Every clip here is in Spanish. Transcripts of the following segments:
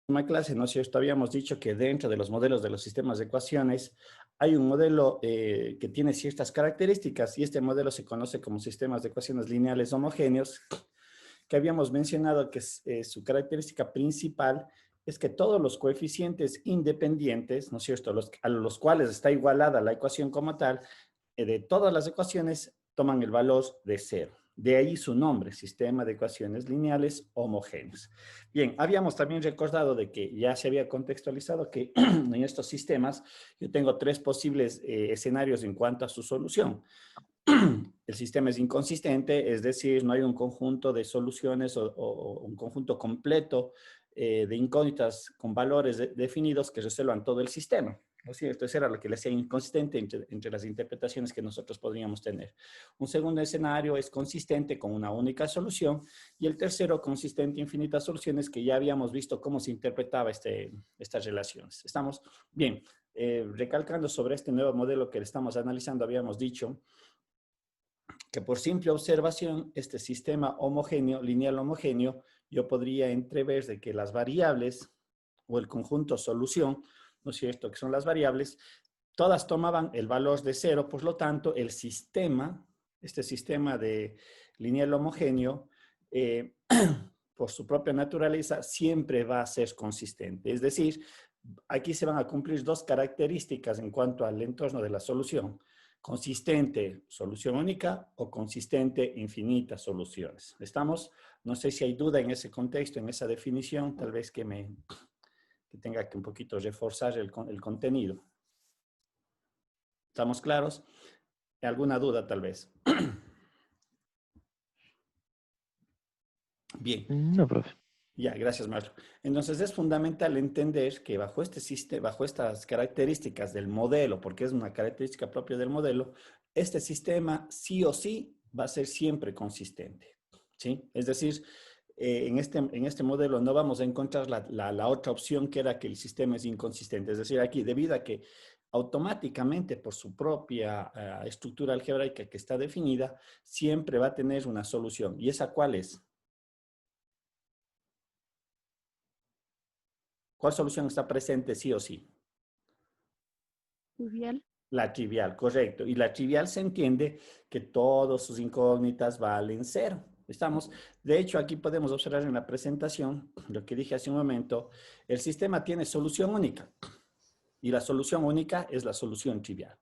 última clase, ¿no es cierto? Habíamos dicho que dentro de los modelos de los sistemas de ecuaciones hay un modelo que tiene ciertas características y este modelo se conoce como sistemas de ecuaciones lineales homogéneos, que habíamos mencionado que su característica principal es que todos los coeficientes independientes, ¿no es cierto?, a los cuales está igualada la ecuación como tal, de todas las ecuaciones toman el valor de cero. De ahí su nombre, sistema de ecuaciones lineales homogéneos. Bien, habíamos también recordado de que ya se había contextualizado que en estos sistemas yo tengo tres posibles escenarios en cuanto a su solución. El sistema es inconsistente, es decir, no hay un conjunto de soluciones o un conjunto completo de incógnitas con valores definidos que resuelvan todo el sistema. ¿No es cierto? Eso era lo que le hacía inconsistente entre las interpretaciones que nosotros podríamos tener. Un segundo escenario es consistente con una única solución y el tercero consistente infinitas soluciones que ya habíamos visto cómo se interpretaba estas relaciones. ¿Estamos? Bien, recalcando sobre este nuevo modelo que estamos analizando, habíamos dicho que por simple observación, este sistema homogéneo, lineal homogéneo, yo podría entrever de que las variables o el conjunto solución, ¿no es cierto?, que son las variables, todas tomaban el valor de cero, por lo tanto, el sistema, este sistema de lineal homogéneo, por su propia naturaleza, siempre va a ser consistente. Es decir, aquí se van a cumplir dos características en cuanto al entorno de la solución. Consistente, solución única, o consistente, infinitas soluciones. ¿Estamos? No sé si hay duda en ese contexto, en esa definición, tal vez que tenga que un poquito reforzar el contenido. ¿Estamos claros? ¿Alguna duda tal vez? Bien. No, profe. Ya, gracias, Marlo. Entonces es fundamental entender que bajo este sistema, bajo estas características del modelo, porque es una característica propia del modelo, este sistema sí o sí va a ser siempre consistente, ¿sí? Es decir, en este modelo no vamos a encontrar la otra opción que era que el sistema es inconsistente. Es decir, aquí, debido a que automáticamente por su propia estructura algebraica que está definida, siempre va a tener una solución. ¿Y esa cuál es? ¿Cuál solución está presente sí o sí? Trivial. La trivial, correcto. Y la trivial se entiende que todas sus incógnitas valen cero. ¿Estamos? De hecho, aquí podemos observar en la presentación, lo que dije hace un momento, el sistema tiene solución única. Y la solución única es la solución trivial.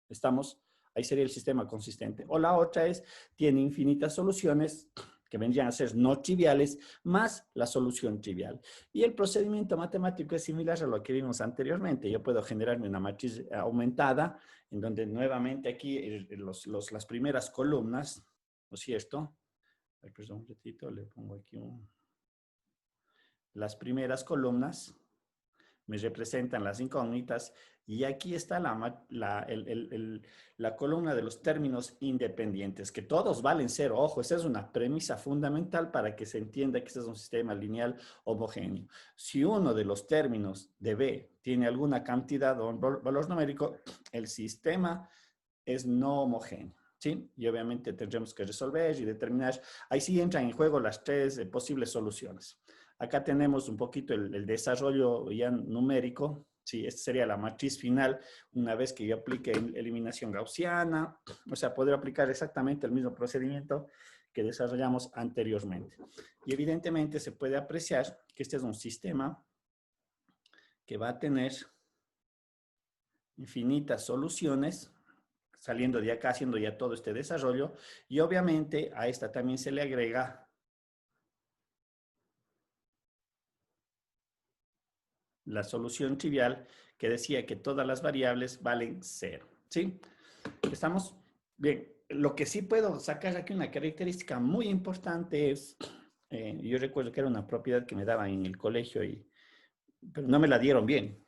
¿Estamos? Ahí sería el sistema consistente. O la otra es, tiene infinitas soluciones que vendrían a ser no triviales, más la solución trivial. Y el procedimiento matemático es similar a lo que vimos anteriormente. Yo puedo generarme una matriz aumentada, en donde nuevamente aquí las primeras columnas, ¿no es cierto? Ay, perdón, un ratito, le pongo aquí las primeras columnas me representan las incógnitas y aquí está la columna de los términos independientes, que todos valen cero. Ojo, esa es una premisa fundamental para que se entienda que este es un sistema lineal homogéneo. Si uno de los términos de B tiene alguna cantidad o un valor numérico, el sistema es no homogéneo. ¿Sí? Y obviamente tendremos que resolver y determinar. Ahí sí entran en juego las tres posibles soluciones. Acá tenemos un poquito el desarrollo ya numérico. Sí, esta sería la matriz final una vez que yo aplique eliminación gaussiana. O sea, poder aplicar exactamente el mismo procedimiento que desarrollamos anteriormente. Y evidentemente se puede apreciar que este es un sistema que va a tener infinitas soluciones, saliendo de acá, haciendo ya todo este desarrollo, y obviamente a esta también se le agrega la solución trivial que decía que todas las variables valen cero, ¿sí? ¿Estamos? Bien, lo que sí puedo sacar aquí una característica muy importante es, yo recuerdo que era una propiedad que me daban en el colegio, pero no me la dieron bien.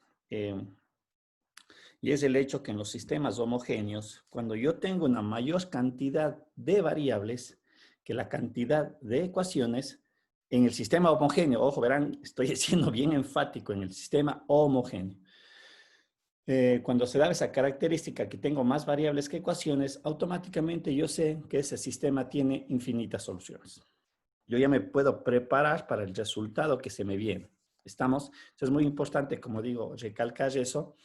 Y es el hecho que en los sistemas homogéneos, cuando yo tengo una mayor cantidad de variables que la cantidad de ecuaciones, en el sistema homogéneo, ojo, verán, estoy siendo bien enfático en el sistema homogéneo. Cuando se da esa característica que tengo más variables que ecuaciones, automáticamente yo sé que ese sistema tiene infinitas soluciones. Yo ya me puedo preparar para el resultado que se me viene. ¿Estamos? Entonces es muy importante, como digo, recalcar eso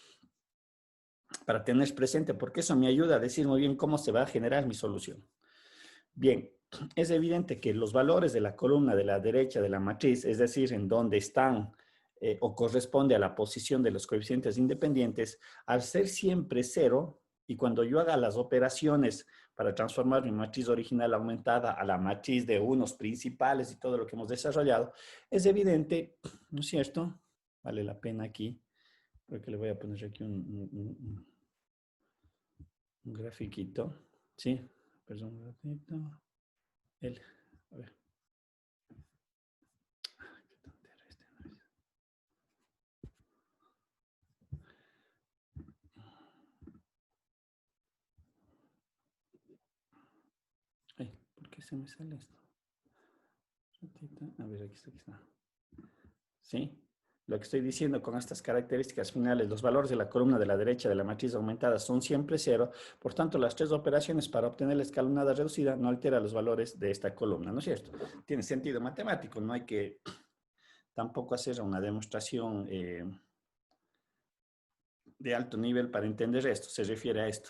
para tener presente, porque eso me ayuda a decir muy bien cómo se va a generar mi solución. Bien, es evidente que los valores de la columna de la derecha de la matriz, es decir, en donde están o corresponde a la posición de los coeficientes independientes, al ser siempre cero, y cuando yo haga las operaciones para transformar mi matriz original aumentada a la matriz de unos principales y todo lo que hemos desarrollado, es evidente, ¿no es cierto? Vale la pena aquí, porque le voy a poner aquí un grafiquito, ¿sí? Perdón, un ratito. A ver, qué tontera no es. Ay, ¿por qué se me sale esto? Ratito. A ver, aquí está. ¿Sí? Lo que estoy diciendo con estas características finales, los valores de la columna de la derecha de la matriz aumentada son siempre cero, por tanto, las tres operaciones para obtener la escalonada reducida no alteran los valores de esta columna, ¿no es cierto? Tiene sentido matemático, no hay que tampoco hacer una demostración de alto nivel para entender esto, se refiere a esto.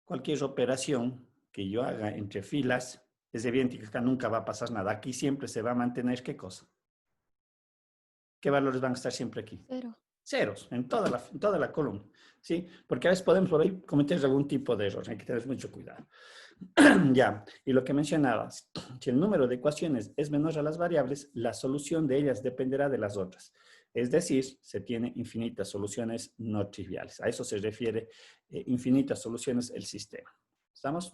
Cualquier operación que yo haga entre filas, es evidente que acá nunca va a pasar nada, aquí siempre se va a mantener, ¿qué cosa? ¿Qué valores van a estar siempre aquí? Cero. Ceros, en toda la columna, ¿sí? Porque a veces podemos por ahí cometer algún tipo de error, hay que tener mucho cuidado. Ya, y lo que mencionabas, si el número de ecuaciones es menor a las variables, la solución de ellas dependerá de las otras. Es decir, se tiene infinitas soluciones no triviales. A eso se refiere infinitas soluciones el sistema. ¿Estamos?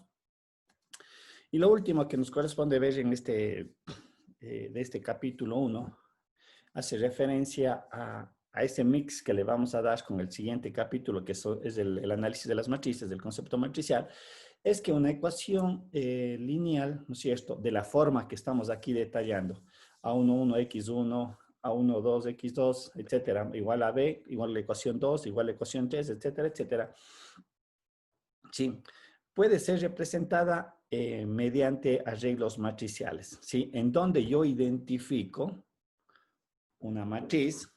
Y lo último que nos corresponde ver en de este capítulo 1 hace referencia a ese mix que le vamos a dar con el siguiente capítulo, que es el análisis de las matrices, del concepto matricial, es que una ecuación lineal, ¿no es cierto?, de la forma que estamos aquí detallando, A11, X1, A12, X2, etcétera, igual a B, igual a la ecuación 2, igual a la ecuación 3, etcétera, etcétera. Sí, puede ser representada mediante arreglos matriciales, ¿sí? En donde yo identifico una matriz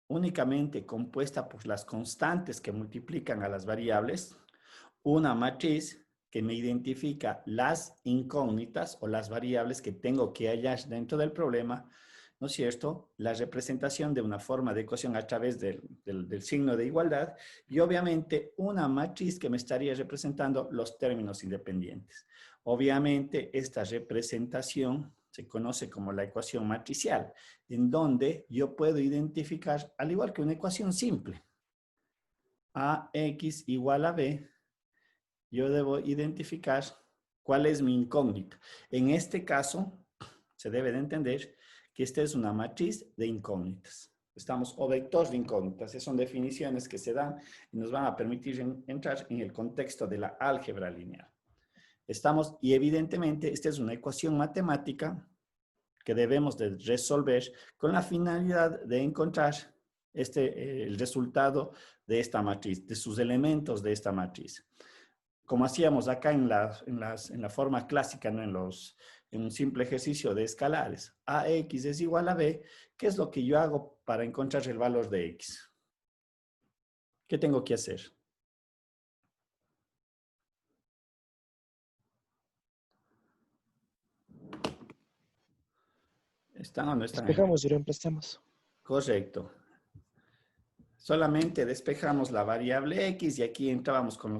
únicamente compuesta por las constantes que multiplican a las variables, una matriz que me identifica las incógnitas o las variables que tengo que hallar dentro del problema, ¿no es cierto? La representación de una forma de ecuación a través del signo de igualdad y obviamente una matriz que me estaría representando los términos independientes. Obviamente esta representación se conoce como la ecuación matricial, en donde yo puedo identificar, al igual que una ecuación simple, AX igual a B, yo debo identificar cuál es mi incógnita. En este caso, se debe de entender que esta es una matriz de incógnitas. Estamos, o vectores de incógnitas, esas son definiciones que se dan y nos van a permitir entrar en el contexto de la álgebra lineal. Estamos, y evidentemente, esta es una ecuación matemática que debemos de resolver con la finalidad de encontrar el resultado de esta matriz, de sus elementos de esta matriz. Como hacíamos acá en la forma clásica, ¿no? En un simple ejercicio de escalares. AX es igual a B. ¿Qué es lo que yo hago para encontrar el valor de X? ¿Qué tengo que hacer? ¿Están o no están ahí? Despejamos y reemplazamos. Correcto. Solamente despejamos la variable X y aquí entrábamos con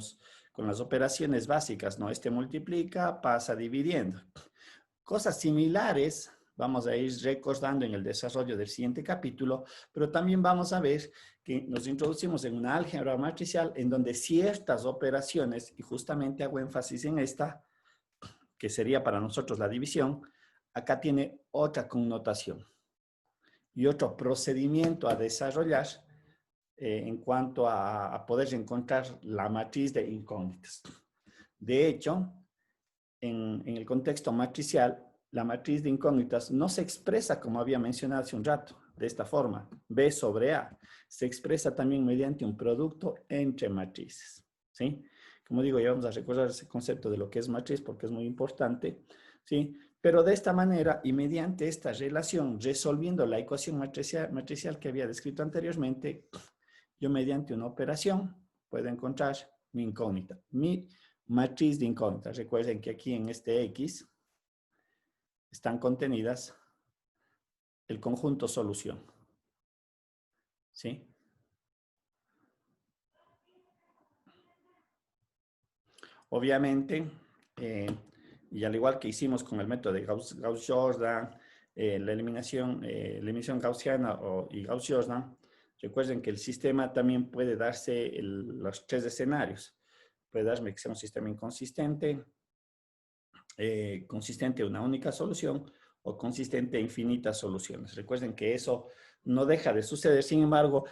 las operaciones básicas, ¿no? Este multiplica, pasa dividiendo. Cosas similares vamos a ir recordando en el desarrollo del siguiente capítulo, pero también vamos a ver que nos introducimos en una álgebra matricial en donde ciertas operaciones, y justamente hago énfasis en esta, que sería para nosotros la división, acá tiene otra connotación y otro procedimiento a desarrollar en cuanto a poder encontrar la matriz de incógnitas. De hecho, en el contexto matricial, la matriz de incógnitas no se expresa como había mencionado hace un rato, de esta forma, B sobre A. Se expresa también mediante un producto entre matrices, ¿sí? Como digo, ya vamos a recordar ese concepto de lo que es matriz porque es muy importante, ¿sí? Pero de esta manera y mediante esta relación, resolviendo la ecuación matricial que había descrito anteriormente, yo mediante una operación puedo encontrar mi incógnita, mi matriz de incógnitas. Recuerden que aquí en este X están contenidas el conjunto solución. ¿Sí? Obviamente, y al igual que hicimos con el método de Gauss-Jordan, la eliminación gaussiana y Gauss-Jordan, recuerden que el sistema también puede darse los tres escenarios. Puede darme que sea un sistema inconsistente, consistente a una única solución o consistente a infinitas soluciones. Recuerden que eso no deja de suceder. Sin embargo,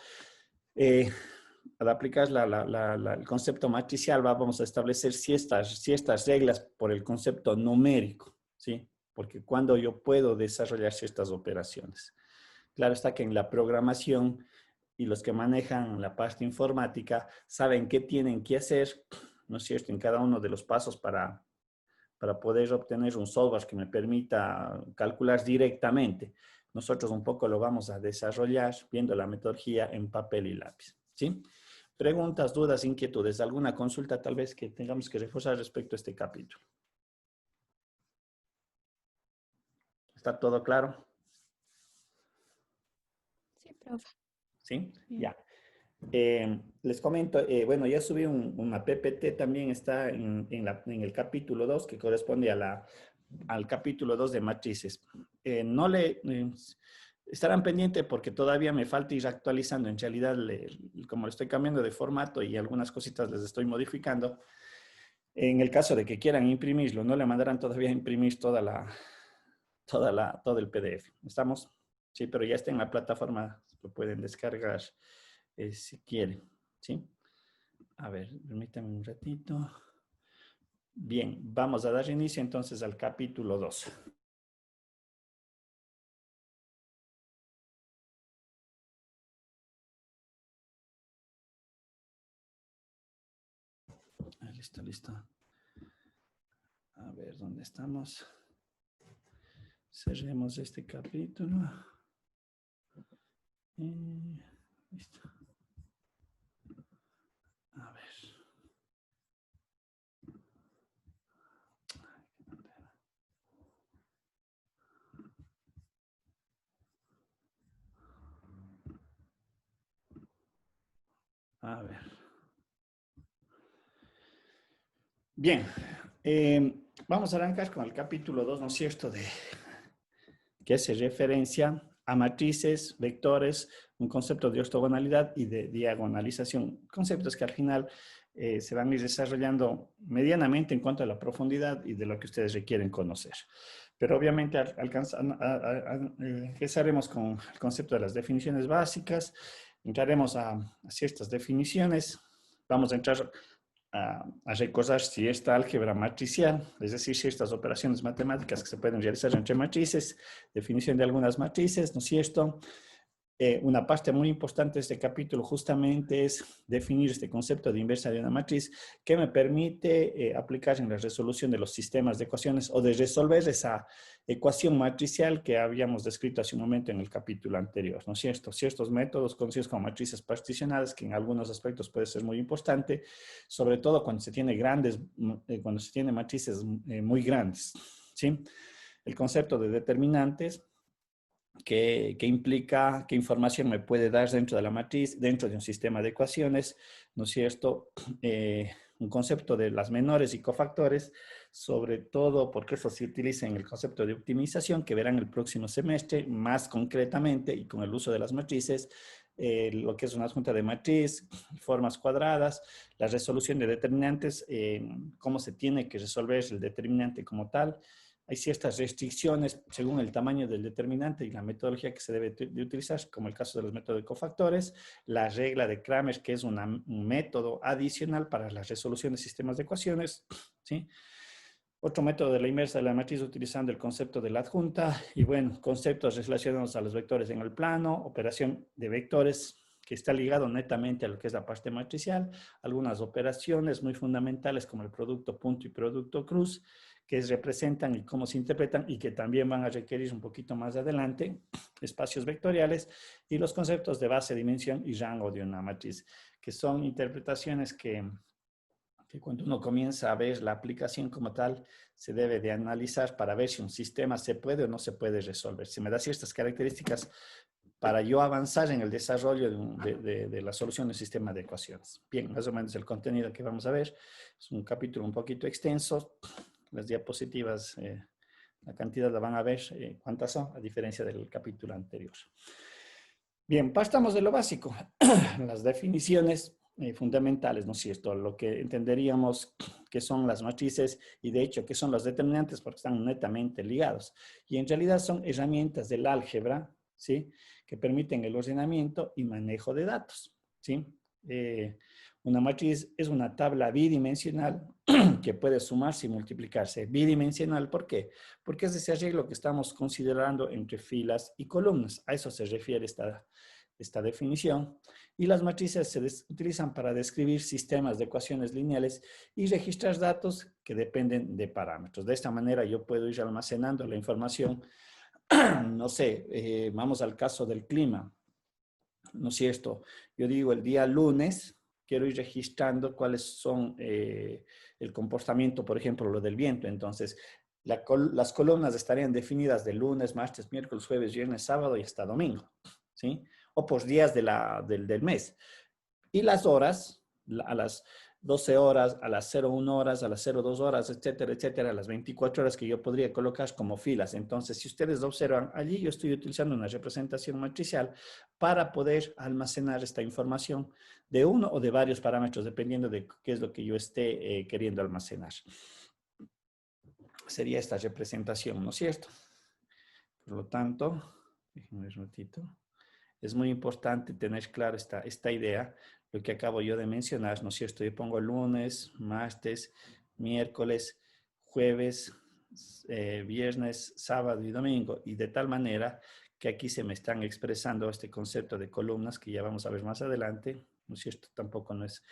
al aplicar el concepto matricial vamos a establecer ciertas reglas por el concepto numérico, ¿sí? Porque cuando yo puedo desarrollar ciertas operaciones. Claro está que en la programación y los que manejan la parte informática saben qué tienen que hacer, ¿no es cierto?, en cada uno de los pasos para poder obtener un software que me permita calcular directamente. Nosotros un poco lo vamos a desarrollar viendo la metodología en papel y lápiz, ¿sí? Preguntas, dudas, inquietudes, alguna consulta tal vez que tengamos que reforzar respecto a este capítulo. ¿Está todo claro? Sí, profe. ¿Sí? Bien. Ya. Les comento, bueno, ya subí una PPT, también está en el capítulo 2, que corresponde al capítulo 2 de matrices. Estarán pendientes porque todavía me falta ir actualizando. En realidad, como le estoy cambiando de formato y algunas cositas les estoy modificando, en el caso de que quieran imprimirlo, no le mandarán todavía a imprimir todo el PDF. ¿Estamos? Sí, pero ya está en la plataforma, lo pueden descargar si quieren. ¿Sí? A ver, permítanme un ratito. Bien, vamos a dar inicio entonces al capítulo 2. Listo, listo. A ver, ¿dónde estamos? Cerremos este capítulo. Listo. A ver. A ver. Bien. Vamos a arrancar con el capítulo 2, ¿no es cierto?, que hace referencia a matrices, vectores, un concepto de ortogonalidad y de diagonalización. Conceptos que al final se van a ir desarrollando medianamente en cuanto a la profundidad y de lo que ustedes requieren conocer. Pero obviamente empezaremos con el concepto de las definiciones básicas, entraremos a ciertas definiciones, vamos a entrar a recordar si esta álgebra matricial, es decir, si estas operaciones matemáticas que se pueden realizar entre matrices, definición de algunas matrices, ¿no es cierto? Una parte muy importante de este capítulo justamente es definir este concepto de inversa de una matriz que me permite aplicar en la resolución de los sistemas de ecuaciones o de resolver esa ecuación matricial que habíamos descrito hace un momento en el capítulo anterior, ¿no es cierto? Ciertos métodos conocidos como matrices particionadas que en algunos aspectos puede ser muy importante, sobre todo cuando se tiene matrices muy grandes, ¿sí? El concepto de determinantes, que implica qué información me puede dar dentro de la matriz, dentro de un sistema de ecuaciones, ¿no es cierto? Un concepto de las menores y cofactores, sobre todo porque eso se utiliza en el concepto de optimización, que verán el próximo semestre, más concretamente, y con el uso de las matrices, lo que es una adjunta de matriz, formas cuadradas, la resolución de determinantes, cómo se tiene que resolver el determinante como tal. Hay ciertas restricciones según el tamaño del determinante y la metodología que se debe de utilizar, como el caso de los métodos de cofactores, la regla de Kramer, que es un método adicional para la resolución de sistemas de ecuaciones, ¿sí? Otro método de la inversa de la matriz utilizando el concepto de la adjunta y, bueno, conceptos relacionados a los vectores en el plano, operación de vectores, que está ligado netamente a lo que es la parte matricial, algunas operaciones muy fundamentales como el producto punto y producto cruz, que representan y cómo se interpretan y que también van a requerir un poquito más adelante, espacios vectoriales y los conceptos de base, dimensión y rango de una matriz, que son interpretaciones que cuando uno comienza a ver la aplicación como tal, se debe de analizar para ver si un sistema se puede o no se puede resolver. Si me da ciertas características para yo avanzar en el desarrollo de la solución del sistema de ecuaciones. Bien, más o menos el contenido que vamos a ver es un capítulo un poquito extenso. Las diapositivas, la cantidad la van a ver, cuántas son, a diferencia del capítulo anterior. Bien, partamos de lo básico, las definiciones fundamentales, ¿no es cierto? Lo que entenderíamos que son las matrices y de hecho que son los determinantes porque están netamente ligados. Y en realidad son herramientas del álgebra, ¿sí? Que permiten el ordenamiento y manejo de datos, ¿sí? Una matriz es una tabla bidimensional que puede sumarse y multiplicarse. Bidimensional, ¿por qué? Porque es ese arreglo que estamos considerando entre filas y columnas. A eso se refiere esta definición. Y las matrices se utilizan para describir sistemas de ecuaciones lineales y registrar datos que dependen de parámetros. De esta manera yo puedo ir almacenando la información. No sé, vamos al caso del clima, ¿no es cierto? Yo digo el día lunes, quiero ir registrando cuáles son el comportamiento, por ejemplo, lo del viento. Entonces, las columnas estarían definidas de lunes, martes, miércoles, jueves, viernes, sábado y hasta domingo, ¿sí? O por días del mes. Y las horas, a las 12 horas, a las 01 horas, a las 02 horas, etcétera, etcétera, a las 24 horas que yo podría colocar como filas. Entonces, si ustedes observan, allí yo estoy utilizando una representación matricial para poder almacenar esta información de uno o de varios parámetros, dependiendo de qué es lo que yo esté queriendo almacenar. Sería esta representación, ¿no es cierto? Por lo tanto, déjenme un ratito. Es muy importante tener claro esta idea, lo que acabo yo de mencionar, ¿no es cierto? Yo pongo lunes, martes, miércoles, jueves, viernes, sábado y domingo, y de tal manera que aquí se me están expresando este concepto de columnas que ya vamos a ver más adelante, ¿no es cierto? Tampoco no es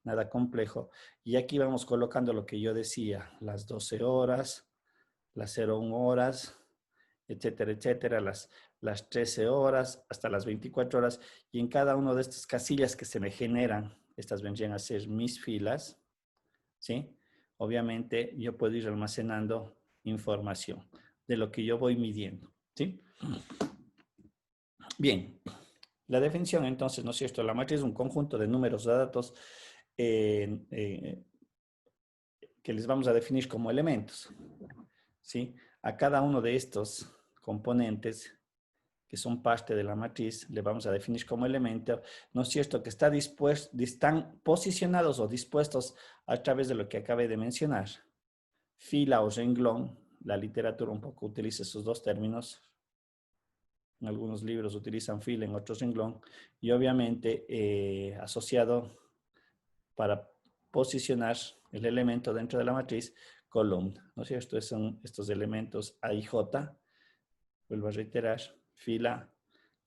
nada complejo. Y aquí vamos colocando lo que yo decía, las 12 horas, las 01 horas, etcétera, etcétera, las 13 horas hasta las 24 horas. Y en cada una de estas casillas que se me generan, estas vendrían a ser mis filas, ¿sí? Obviamente yo puedo ir almacenando información de lo que yo voy midiendo, ¿sí? Bien, la definición entonces, ¿no es cierto? La matriz es un conjunto de números de datos que les vamos a definir como elementos, ¿sí? A cada uno de estos componentes que son parte de la matriz, le vamos a definir como elemento, ¿no es cierto? Que están posicionados o dispuestos a través de lo que acabé de mencionar. Fila o renglón, la literatura un poco utiliza esos dos términos. En algunos libros utilizan fila, en otros renglón. Y obviamente asociado para posicionar el elemento dentro de la matriz, columna, ¿no es cierto? Estos son estos elementos A y J. Vuelvo a reiterar, fila,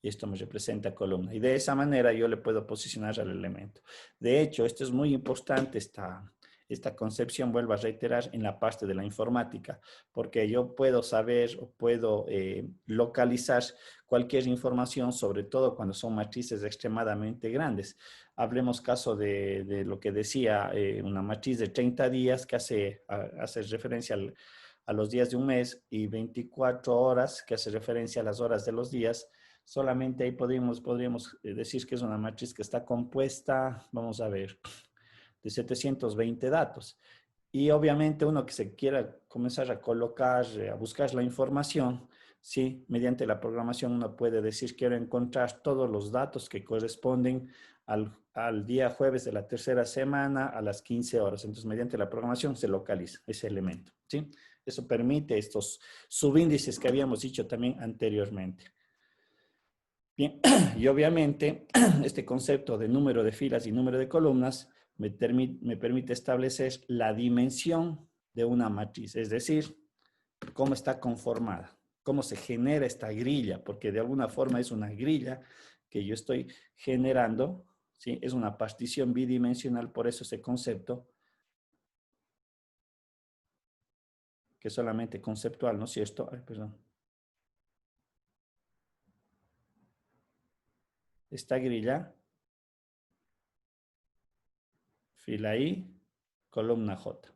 y esto me representa columna. Y de esa manera yo le puedo posicionar al elemento. De hecho, esto es muy importante, esta concepción, vuelvo a reiterar, en la parte de la informática, porque yo puedo saber o puedo localizar cualquier información, sobre todo cuando son matrices extremadamente grandes. Hablemos caso de lo que decía una matriz de 30 días que hace referencia a los días de un mes y 24 horas, que hace referencia a las horas de los días. Solamente ahí podríamos decir que es una matriz que está compuesta, vamos a ver, de 720 datos. Y obviamente uno que se quiera comenzar a colocar, a buscar la información, sí, mediante la programación uno puede decir, quiero encontrar todos los datos que corresponden al día jueves de la tercera semana a las 15 horas. Entonces, mediante la programación se localiza ese elemento, ¿sí? Eso permite estos subíndices que habíamos dicho también anteriormente. Bien, y obviamente este concepto de número de filas y número de columnas me permite establecer la dimensión de una matriz, es decir, cómo está conformada, cómo se genera esta grilla, porque de alguna forma es una grilla que yo estoy generando, ¿sí? Es una partición bidimensional, por eso ese concepto, que es solamente conceptual, ¿no es cierto? Ay, perdón. Esta grilla, fila I, columna J.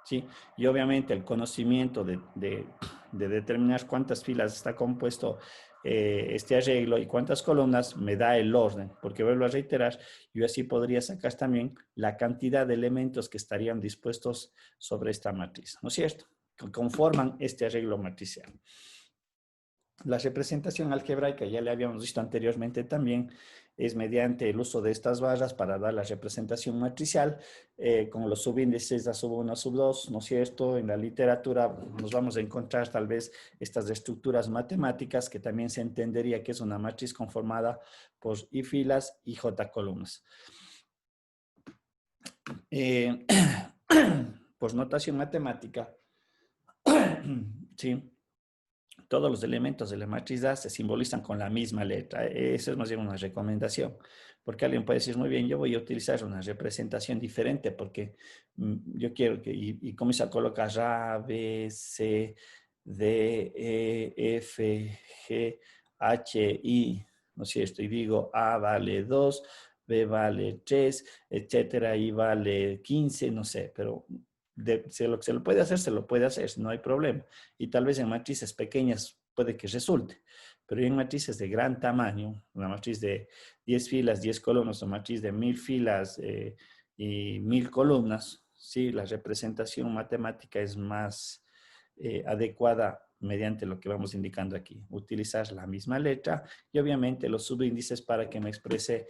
¿Sí? Y obviamente el conocimiento de determinar cuántas filas está compuesto este arreglo y cuántas columnas me da el orden, porque vuelvo a reiterar, yo así podría sacar también la cantidad de elementos que estarían dispuestos sobre esta matriz, ¿no es cierto? Que conforman este arreglo matricial. La representación algebraica, ya le habíamos visto anteriormente también, es mediante el uso de estas barras para dar la representación matricial, con los subíndices a sub 1, a sub 2, ¿no es cierto? En la literatura nos vamos a encontrar tal vez estas estructuras matemáticas que también se entendería que es una matriz conformada por I filas y J columnas. Por notación matemática, ¿sí? Todos los elementos de la matriz A se simbolizan con la misma letra. Eso es más bien una recomendación, porque alguien puede decir, muy bien, yo voy a utilizar una representación diferente porque yo quiero que, y comienzo a colocar A, B, C, D, E, F, G, H, I, ¿no es cierto? Y digo, A vale 2, B vale 3, etcétera, I vale 15, no sé, pero se lo puede hacer, se lo puede hacer, no hay problema. Y tal vez en matrices pequeñas puede que resulte, pero en matrices de gran tamaño, una matriz de 10 filas, 10 columnas, o matriz de 1000 filas y 1000 columnas, sí, la representación matemática es más adecuada mediante lo que vamos indicando aquí. Utilizar la misma letra y obviamente los subíndices para que me exprese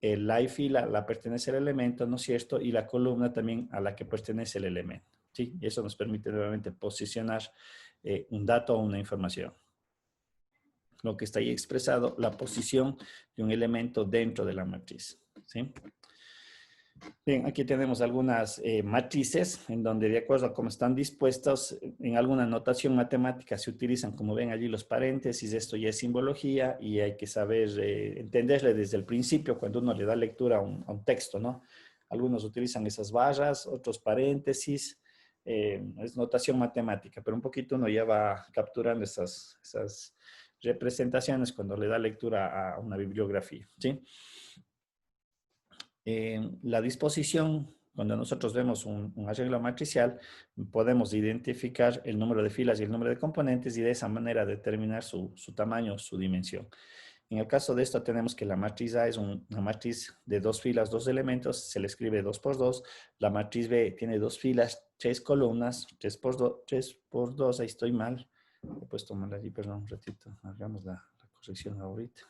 la y fila la pertenece al elemento, ¿no es cierto? Y la columna también a la que pertenece el elemento, ¿sí? Y eso nos permite nuevamente posicionar un dato o una información. Lo que está ahí expresado, la posición de un elemento dentro de la matriz, ¿sí? Bien, aquí tenemos algunas matrices en donde de acuerdo a cómo están dispuestos, en alguna notación matemática se utilizan, como ven allí, los paréntesis. Esto ya es simbología y hay que saber entenderle desde el principio cuando uno le da lectura a un texto, ¿no? Algunos utilizan esas barras, otros paréntesis, es notación matemática, pero un poquito uno ya va capturando esas representaciones cuando le da lectura a una bibliografía, ¿sí? La disposición, cuando nosotros vemos un arreglo matricial, podemos identificar el número de filas y el número de componentes y de esa manera determinar su tamaño, su dimensión. En el caso de esto tenemos que la matriz A es una matriz de 2 filas, 2 elementos, se le escribe 2 por 2. La matriz B tiene 2 filas, 3 columnas, 3 por 2, ahí estoy mal. He puesto mal allí, perdón, un ratito, hagamos la corrección ahorita.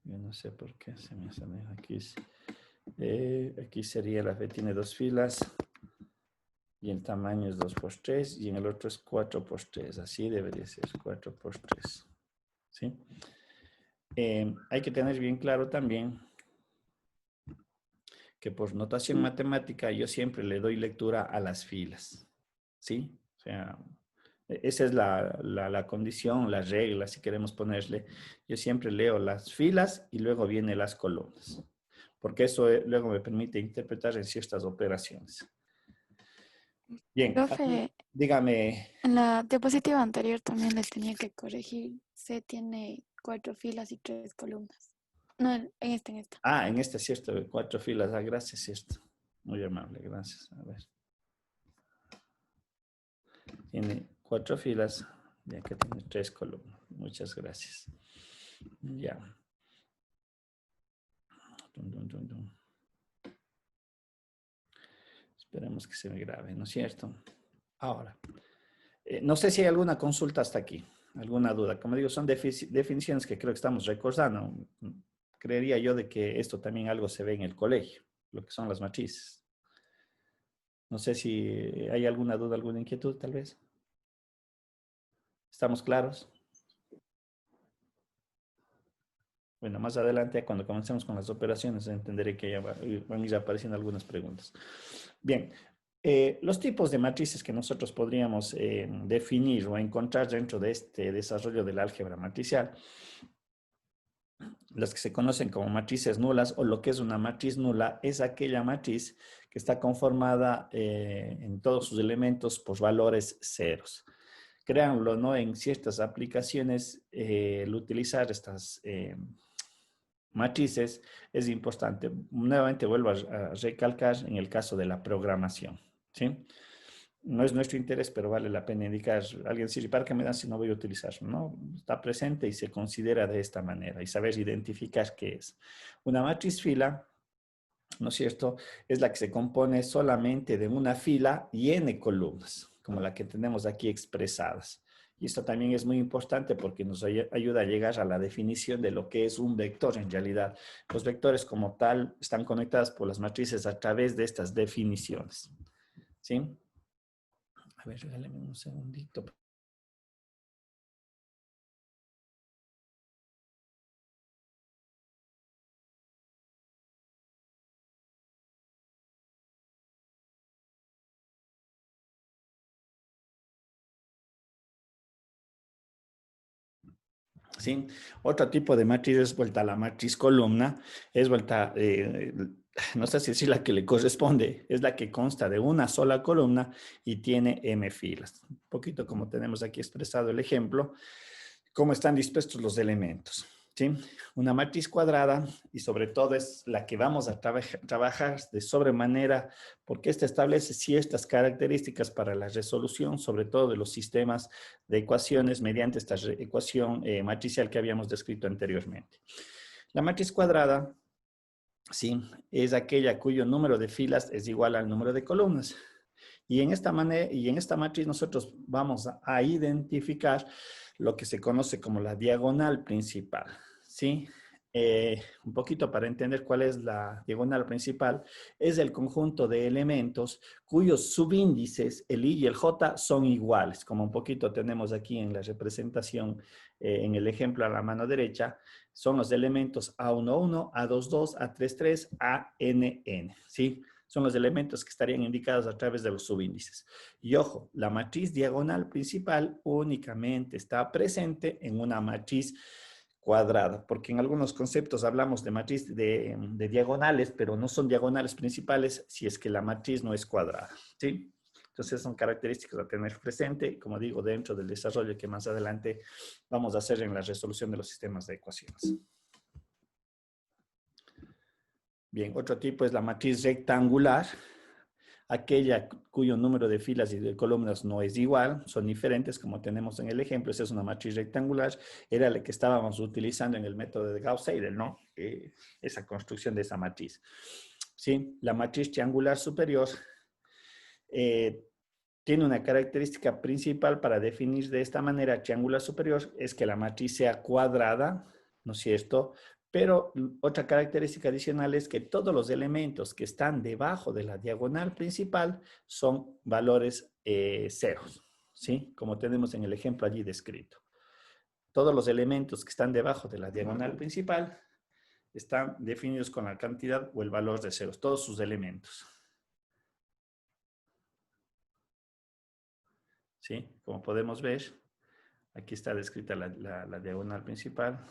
Yo no sé por qué se me sale aquí. Aquí sería la B tiene 2 filas y el tamaño es 2 por 3 y en el otro es 4 por 3. Así debería ser 4 por 3. ¿Sí? Hay que tener bien claro también que por notación matemática yo siempre le doy lectura a las filas. ¿Sí? O sea, esa es la condición, la regla, si queremos ponerle. Yo siempre leo las filas y luego vienen las columnas, porque eso luego me permite interpretar en ciertas operaciones. Bien, aquí, Profe, dígame. en la diapositiva anterior también les tenía que corregir. C tiene 4 filas y 3 columnas. No, en esta. Ah, en este es cierto, 4 filas. Ah, gracias, cierto. Muy amable, gracias. A ver. Tiene 4 filas, ya que tiene 3 columnas. Muchas gracias. Ya. Dum, dum, dum, dum. Esperemos que se me grabe, ¿no es cierto? Ahora, no sé si hay alguna consulta hasta aquí, alguna duda. Como digo, son definiciones que creo que estamos recordando. Creería yo de que esto también algo se ve en el colegio, lo que son las matrices. No sé si hay alguna duda, alguna inquietud, tal vez. ¿Estamos claros? Bueno, más adelante, cuando comencemos con las operaciones, entenderé que ya van a ir apareciendo algunas preguntas. Bien, Los tipos de matrices que nosotros podríamos definir o encontrar dentro de este desarrollo del álgebra matricial, las que se conocen como matrices nulas, o lo que es una matriz nula, es aquella matriz que está conformada en todos sus elementos por valores ceros. Créanlo, ¿no? En ciertas aplicaciones, el utilizar estas matrices es importante. Nuevamente vuelvo a recalcar en el caso de la programación, ¿sí? No es nuestro interés, pero vale la pena indicar. Alguien dice, ¿para qué me dan si no voy a utilizarlo? No, está presente y se considera de esta manera y saber identificar qué es. Una matriz fila, ¿no es cierto? Es la que se compone solamente de una fila y n columnas, como la que tenemos aquí expresadas. Y esto también es muy importante porque nos ayuda a llegar a la definición de lo que es un vector en realidad. Los vectores como tal están conectados por las matrices a través de estas definiciones, ¿sí? A ver, regálame un segundito. ¿Sí? Otro tipo de matriz es vuelta a la matriz columna, es vuelta, no sé si es la que le corresponde, es la que consta de una sola columna y tiene m filas. Un poquito como tenemos aquí expresado el ejemplo, cómo están dispuestos los elementos. ¿Sí? Una matriz cuadrada y sobre todo es la que vamos a trabajar de sobremanera porque esta establece ciertas características para la resolución, sobre todo de los sistemas de ecuaciones mediante esta ecuación matricial que habíamos descrito anteriormente. La matriz cuadrada, sí, es aquella cuyo número de filas es igual al número de columnas. Y en esta manera, y en esta matriz nosotros vamos a identificar lo que se conoce como la diagonal principal, ¿sí? Un poquito para entender cuál es la diagonal principal, es el conjunto de elementos cuyos subíndices, el i y el j, son iguales, como un poquito tenemos aquí en la representación, en el ejemplo a la mano derecha, son los elementos A11, A22, A33, ANN, ¿sí? Son los elementos que estarían indicados a través de los subíndices. Y ojo, la matriz diagonal principal únicamente está presente en una matriz cuadrada, porque en algunos conceptos hablamos de matriz de diagonales, pero no son diagonales principales si es que la matriz no es cuadrada, ¿sí? Entonces son características a tener presente, como digo, dentro del desarrollo que más adelante vamos a hacer en la resolución de los sistemas de ecuaciones. Bien, otro tipo es la matriz rectangular, aquella cuyo número de filas y de columnas no es igual, son diferentes, como tenemos en el ejemplo. Esa es una matriz rectangular, era la que estábamos utilizando en el método de Gauss-Seidel, ¿no? Esa construcción de esa matriz. ¿Sí? La matriz triangular superior tiene una característica principal para definir de esta manera triangular superior, es que la matriz sea cuadrada, ¿no es cierto? Pero otra característica adicional es que todos los elementos que están debajo de la diagonal principal son valores ceros, ¿sí? Como tenemos en el ejemplo allí descrito. Todos los elementos que están debajo de la diagonal principal están definidos con la cantidad o el valor de ceros, todos sus elementos. ¿Sí? Como podemos ver, aquí está descrita la diagonal principal.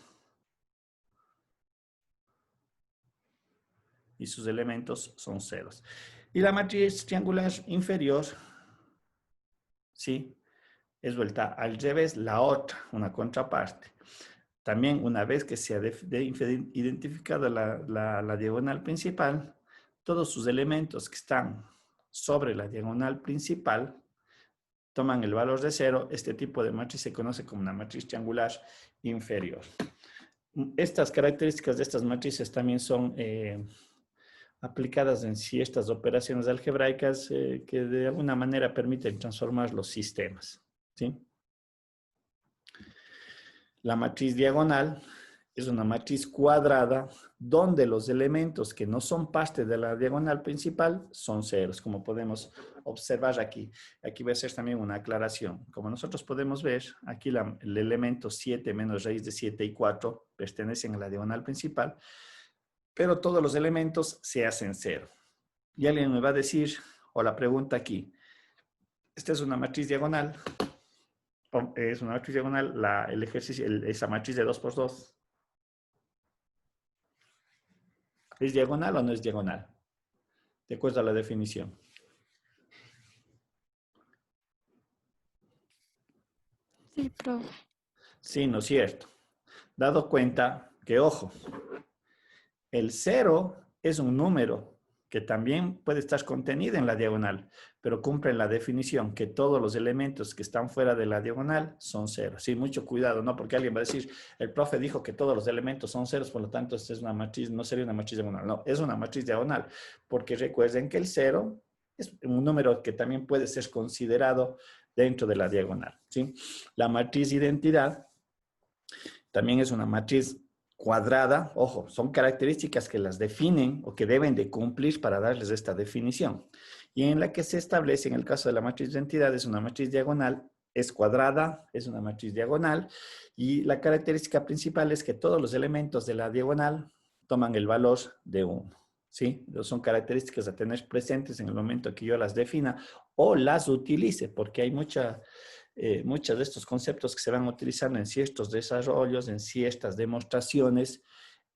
Y sus elementos son ceros. Y la matriz triangular inferior, ¿sí? Es vuelta al revés, la otra, una contraparte. También una vez que se ha identificado la diagonal principal, todos sus elementos que están sobre la diagonal principal toman el valor de cero. Este tipo de matriz se conoce como una matriz triangular inferior. Estas características de estas matrices también son aplicadas en ciertas operaciones algebraicas que de alguna manera permiten transformar los sistemas, ¿sí? La matriz diagonal es una matriz cuadrada donde los elementos que no son parte de la diagonal principal son ceros, como podemos observar aquí. Aquí voy a hacer también una aclaración. Como nosotros podemos ver, aquí el elemento 7 menos raíz de 7 y 4 pertenecen a la diagonal principal, pero todos los elementos se hacen cero. Y alguien me va a decir, o la pregunta aquí. Esta es una matriz diagonal. Es una matriz diagonal, el ejercicio, esa matriz de 2 por 2. ¿Es diagonal o no es diagonal? De acuerdo a la definición. Sí, profe. Sí, ¿no es cierto? Dado cuenta que, ojo, el 0 es un número que también puede estar contenido en la diagonal, pero cumple la definición que todos los elementos que están fuera de la diagonal son ceros. Sí, mucho cuidado, ¿no? Porque alguien va a decir, el profe dijo que todos los elementos son ceros, por lo tanto, esta es una matriz, no sería una matriz diagonal. No, es una matriz diagonal, porque recuerden que el 0 es un número que también puede ser considerado dentro de la diagonal, ¿sí? La matriz identidad también es una matriz cuadrada. Ojo, son características que las definen o que deben de cumplir para darles esta definición. Y en la que se establece, en el caso de la matriz de identidad, es una matriz diagonal, es cuadrada, es una matriz diagonal, y la característica principal es que todos los elementos de la diagonal toman el valor de 1. ¿Sí? Son características a tener presentes en el momento que yo las defina o las utilice, porque hay muchos de estos conceptos que se van utilizando en ciertos desarrollos, en ciertas demostraciones.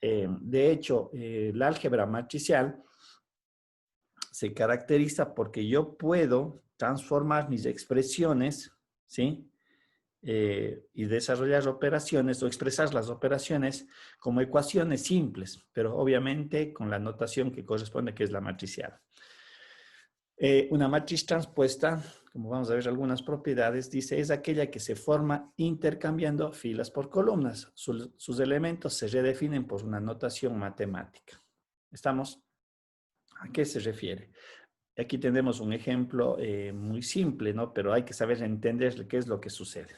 De hecho, la álgebra matricial se caracteriza porque yo puedo transformar mis expresiones, ¿sí? Y desarrollar operaciones o expresar las operaciones como ecuaciones simples, pero obviamente con la notación que corresponde, que es la matricial. Una matriz transpuesta, como vamos a ver algunas propiedades, dice, es aquella que se forma intercambiando filas por columnas. Sus elementos se redefinen por una notación matemática. ¿Estamos? ¿A qué se refiere? Aquí tenemos un ejemplo muy simple, ¿no? Pero hay que saber entender qué es lo que sucede.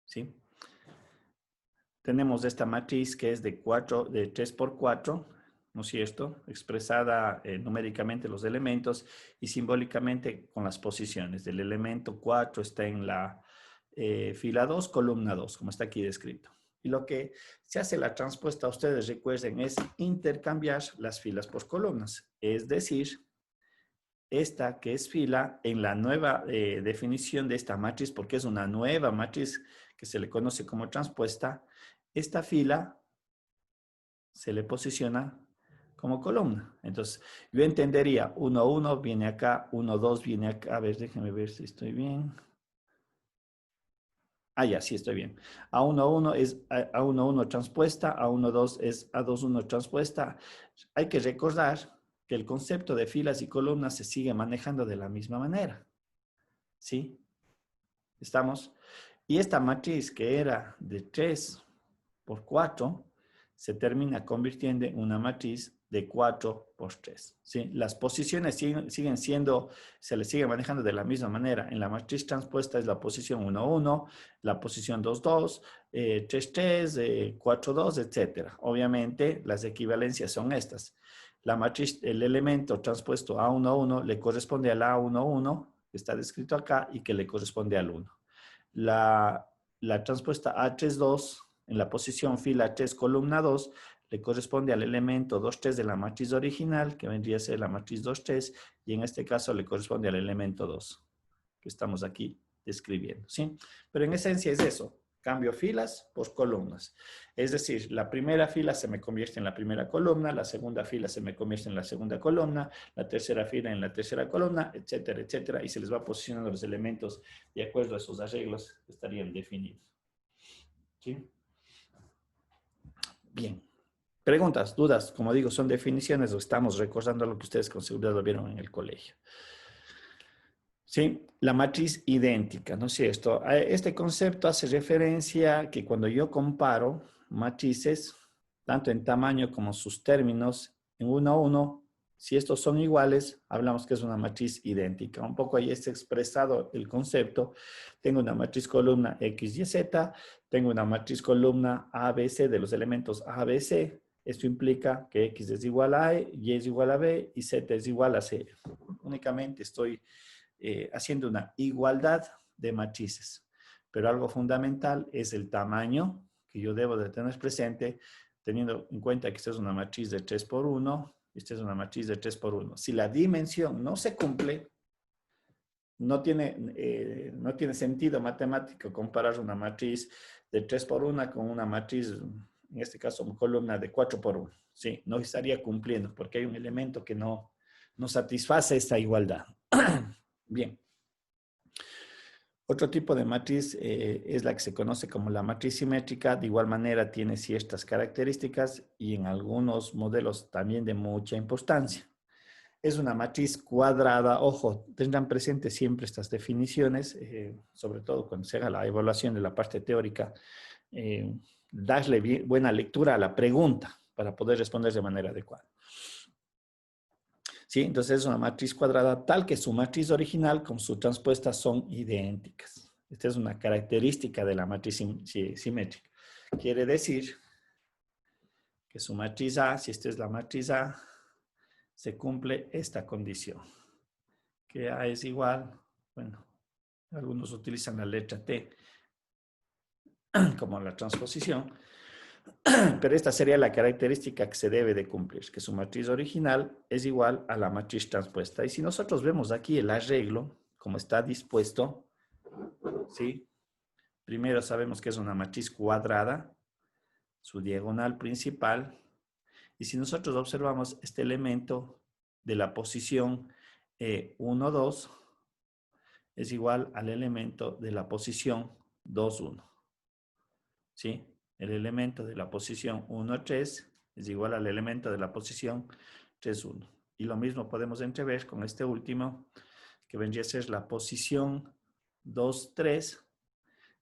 ¿Sí? Tenemos esta matriz que es de 3 por 4, ¿no es cierto? Expresada numéricamente los elementos y simbólicamente con las posiciones. Del elemento 4 está en la fila 2, columna 2, como está aquí descrito. Y lo que se hace la transpuesta, ustedes recuerden, es intercambiar las filas por columnas. Es decir, esta que es fila, en la nueva definición de esta matriz, porque es una nueva matriz que se le conoce como transpuesta, esta fila se le posiciona como columna. Entonces, yo entendería 1, 1 viene acá, 1, 2 viene acá. A ver, déjenme ver si estoy bien. Ah, ya, sí estoy bien. A1, 1 es A1, 1 transpuesta, A1, 2 es A2, 1 transpuesta. Hay que recordar que el concepto de filas y columnas se sigue manejando de la misma manera. ¿Sí? ¿Estamos? Y esta matriz que era de 3 por 4 se termina convirtiendo en una matriz de 4 por 3. ¿Sí? Las posiciones siguen siendo, se le sigue manejando de la misma manera. En la matriz transpuesta es la posición 1, 1, la posición 2, 2, 3, 3, 4, 2, etc. Obviamente, las equivalencias son estas. La matriz, el elemento transpuesto A1, 1 le corresponde al A1, 1, que está descrito acá, y que le corresponde al 1. La transpuesta A3, 2, en la posición fila 3, columna 2, le corresponde al elemento 2, 3 de la matriz original, que vendría a ser la matriz 2, 3, y en este caso le corresponde al elemento 2, que estamos aquí describiendo, ¿sí? Pero en esencia es eso, cambio filas por columnas. Es decir, la primera fila se me convierte en la primera columna, la segunda fila se me convierte en la segunda columna, la tercera fila en la tercera columna, etcétera, etcétera, y se les va posicionando los elementos de acuerdo a esos arreglos que estarían definidos. ¿Sí? Bien. Preguntas, dudas, como digo, son definiciones o estamos recordando lo que ustedes con seguridad lo vieron en el colegio. ¿Sí? La matriz idéntica, ¿no es cierto? Este concepto hace referencia a que cuando yo comparo matrices, tanto en tamaño como sus términos, en 1 a 1, si estos son iguales, hablamos que es una matriz idéntica. Un poco ahí está expresado el concepto. Tengo una matriz columna X, Y, Z, tengo una matriz columna A, B, C de los elementos A, B, C. Esto implica que X es igual a E, Y es igual a B y Z es igual a C. Únicamente estoy haciendo una igualdad de matrices. Pero algo fundamental es el tamaño que yo debo de tener presente, teniendo en cuenta que esta es una matriz de 3 por 1, Esta es una matriz de 3 por 1. Si la dimensión no se cumple, no tiene sentido matemático comparar una matriz de 3 por 1 con una matriz, en este caso, una columna de 4 por 1. Sí, no estaría cumpliendo porque hay un elemento que no satisface esta igualdad. Bien. Otro tipo de matriz es la que se conoce como la matriz simétrica. De igual manera tiene ciertas características y en algunos modelos también de mucha importancia. Es una matriz cuadrada. Ojo, tendrán presente siempre estas definiciones, sobre todo cuando se haga la evaluación de la parte teórica. Darle buena lectura a la pregunta para poder responder de manera adecuada. ¿Sí? Entonces es una matriz cuadrada tal que su matriz original con su transpuesta son idénticas. Esta es una característica de la matriz simétrica. Quiere decir que su matriz A, si esta es la matriz A, se cumple esta condición. Que A es igual, bueno, algunos utilizan la letra T como la transposición, pero esta sería la característica que se debe de cumplir, que su matriz original es igual a la matriz transpuesta. Y si nosotros vemos aquí el arreglo, como está dispuesto, ¿sí? Primero sabemos que es una matriz cuadrada, su diagonal principal, y si nosotros observamos este elemento de la posición 1, 2, es igual al elemento de la posición 2, 1. ¿Sí? El elemento de la posición 1, 3 es igual al elemento de la posición 3, 1. Y lo mismo podemos entrever con este último, que vendría a ser la posición 2, 3,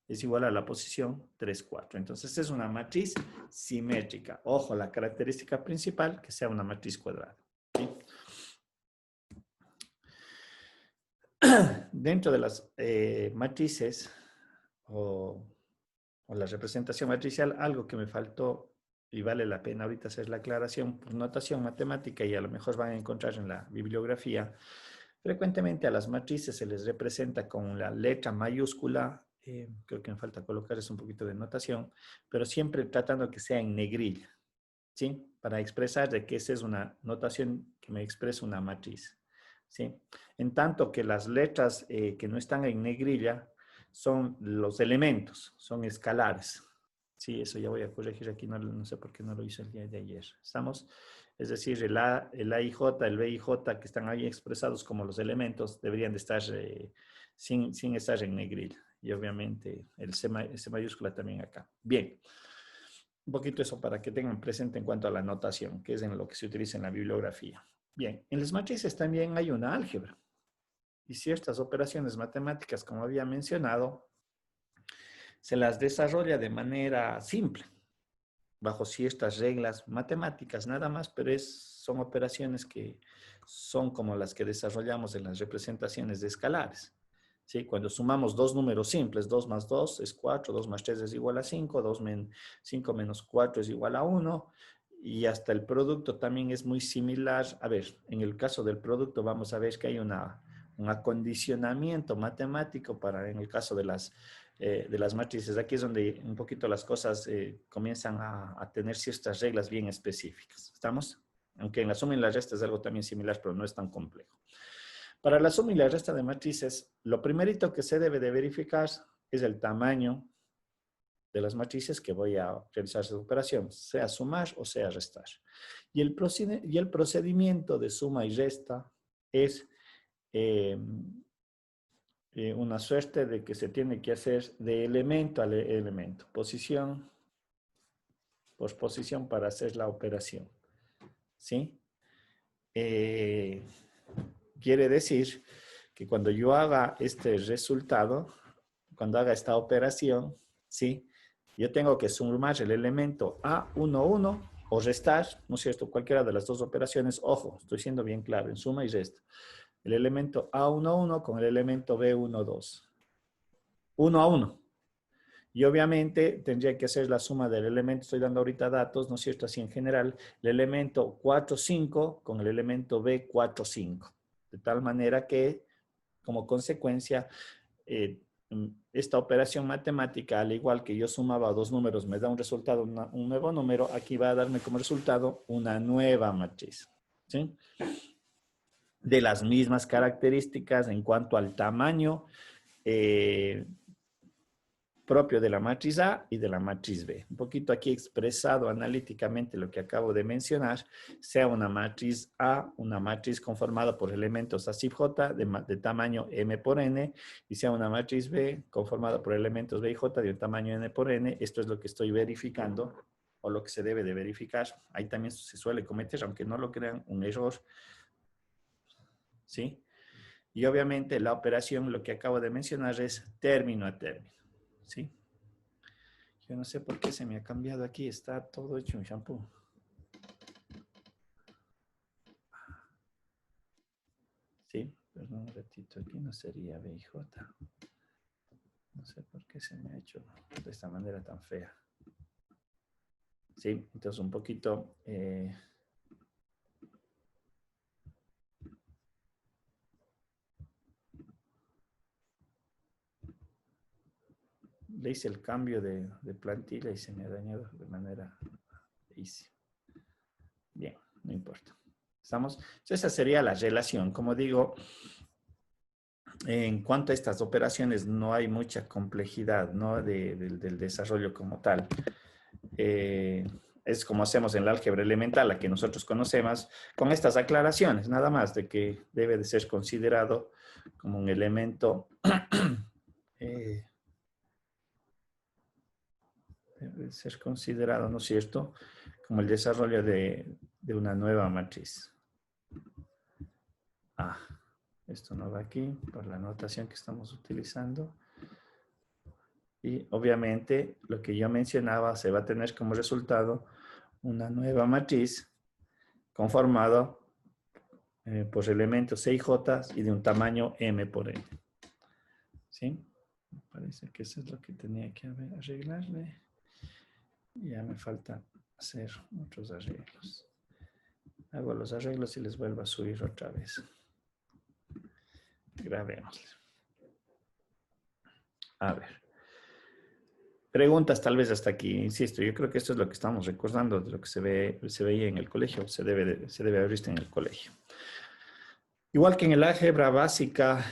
es igual a la posición 3, 4. Entonces, es una matriz simétrica. Ojo, la característica principal, que sea una matriz cuadrada. ¿Sí? Dentro de las matrices o la representación matricial, algo que me faltó y vale la pena ahorita hacer la aclaración por notación matemática y a lo mejor van a encontrar en la bibliografía. Frecuentemente a las matrices se les representa con la letra mayúscula, creo que me falta colocar es un poquito de notación, pero siempre tratando que sea en negrilla, ¿sí? Para expresar de que esa es una notación que me expresa una matriz, ¿sí? En tanto que las letras que no están en negrilla son los elementos, son escalares. Sí, eso ya voy a corregir aquí, no sé por qué no lo hice el día de ayer. ¿Estamos? Es decir, el A, el AIJ, el BIJ, que están ahí expresados como los elementos, deberían de estar sin estar en negrilla. Y obviamente el C mayúscula también acá. Bien. Un poquito eso para que tengan presente en cuanto a la notación, que es en lo que se utiliza en la bibliografía. Bien, en las matrices también hay una álgebra. Y ciertas operaciones matemáticas, como había mencionado, se las desarrolla de manera simple, bajo ciertas reglas matemáticas nada más, pero son operaciones que son como las que desarrollamos en las representaciones de escalares. ¿Sí? Cuando sumamos dos números simples, 2 más 2 es 4, 2 más 3 es igual a 5, 5 menos 4 es igual a 1, y hasta el producto también es muy similar. A ver, en el caso del producto vamos a ver que hay un acondicionamiento matemático en el caso de las matrices. Aquí es donde un poquito las cosas comienzan a tener ciertas reglas bien específicas. ¿Estamos? Aunque en la suma y la resta es algo también similar, pero no es tan complejo. Para la suma y la resta de matrices, lo primerito que se debe de verificar es el tamaño de las matrices que voy a realizar esa operación, sea sumar o sea restar. Y el procedimiento de suma y resta es una suerte de que se tiene que hacer de elemento a elemento, posición por posición para hacer la operación. ¿Sí? Quiere decir que cuando yo haga este resultado, cuando haga esta operación, ¿sí? Yo tengo que sumar el elemento A11 o restar, ¿no es cierto? Cualquiera de las dos operaciones. Ojo, estoy siendo bien claro, en suma y resta. El elemento A11 con el elemento B12. 1 a 1. Y obviamente tendría que hacer la suma del elemento, estoy dando ahorita datos, ¿no es cierto? Así en general, el elemento 4, 5 con el elemento B4, 5. De tal manera que, como consecuencia, esta operación matemática, al igual que yo sumaba dos números, me da un resultado, un nuevo número, aquí va a darme como resultado una nueva matriz. ¿sí? De las mismas características en cuanto al tamaño propio de la matriz A y de la matriz B. Un poquito aquí expresado analíticamente lo que acabo de mencionar, sea una matriz A, una matriz conformada por elementos A sub J de tamaño M por N, y sea una matriz B conformada por elementos B y J de un tamaño N por N. Esto es lo que estoy verificando, o lo que se debe de verificar. Ahí también se suele cometer, aunque no lo crean, un error, ¿sí? Y obviamente la operación, lo que acabo de mencionar, es término a término, ¿sí? Yo no sé por qué se me ha cambiado aquí, está todo hecho un shampoo. Sí, perdón un ratito, aquí no sería B y J. No sé por qué se me ha hecho de esta manera tan fea. Sí, entonces un poquito... le hice el cambio de plantilla y se me ha dañado de manera easy. Bien, no importa. ¿Estamos? Entonces esa sería la relación. Como digo, en cuanto a estas operaciones no hay mucha complejidad, ¿no? Del desarrollo como tal. Es como hacemos en la álgebra elemental, la que nosotros conocemos, con estas aclaraciones, nada más, de que debe de ser considerado como un elemento, debe de ser considerado, ¿no es cierto?, como el desarrollo de una nueva matriz. Esto no va aquí por la notación que estamos utilizando. Y obviamente lo que yo mencionaba se va a tener como resultado una nueva matriz conformada por elementos C y J y de un tamaño M por N. ¿Sí? Me parece que eso es lo que tenía que arreglarle. Ya me falta hacer otros arreglos. Hago los arreglos y les vuelvo a subir otra vez. Grabemos. A ver. Preguntas tal vez hasta aquí, insisto, yo creo que esto es lo que estamos recordando de lo que se veía en el colegio, se debe haber visto en el colegio. Igual que en el álgebra básica,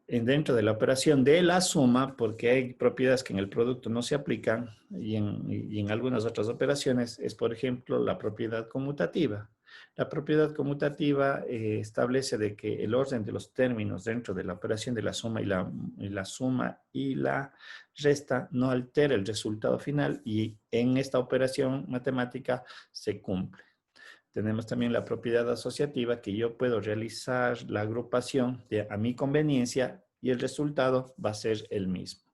dentro de la operación de la suma, porque hay propiedades que en el producto no se aplican, y en algunas otras operaciones, es por ejemplo la propiedad conmutativa. La propiedad conmutativa establece de que el orden de los términos dentro de la operación de la suma y la suma y la resta no altera el resultado final, y en esta operación matemática se cumple. Tenemos también la propiedad asociativa, que yo puedo realizar la agrupación a mi conveniencia y el resultado va a ser el mismo.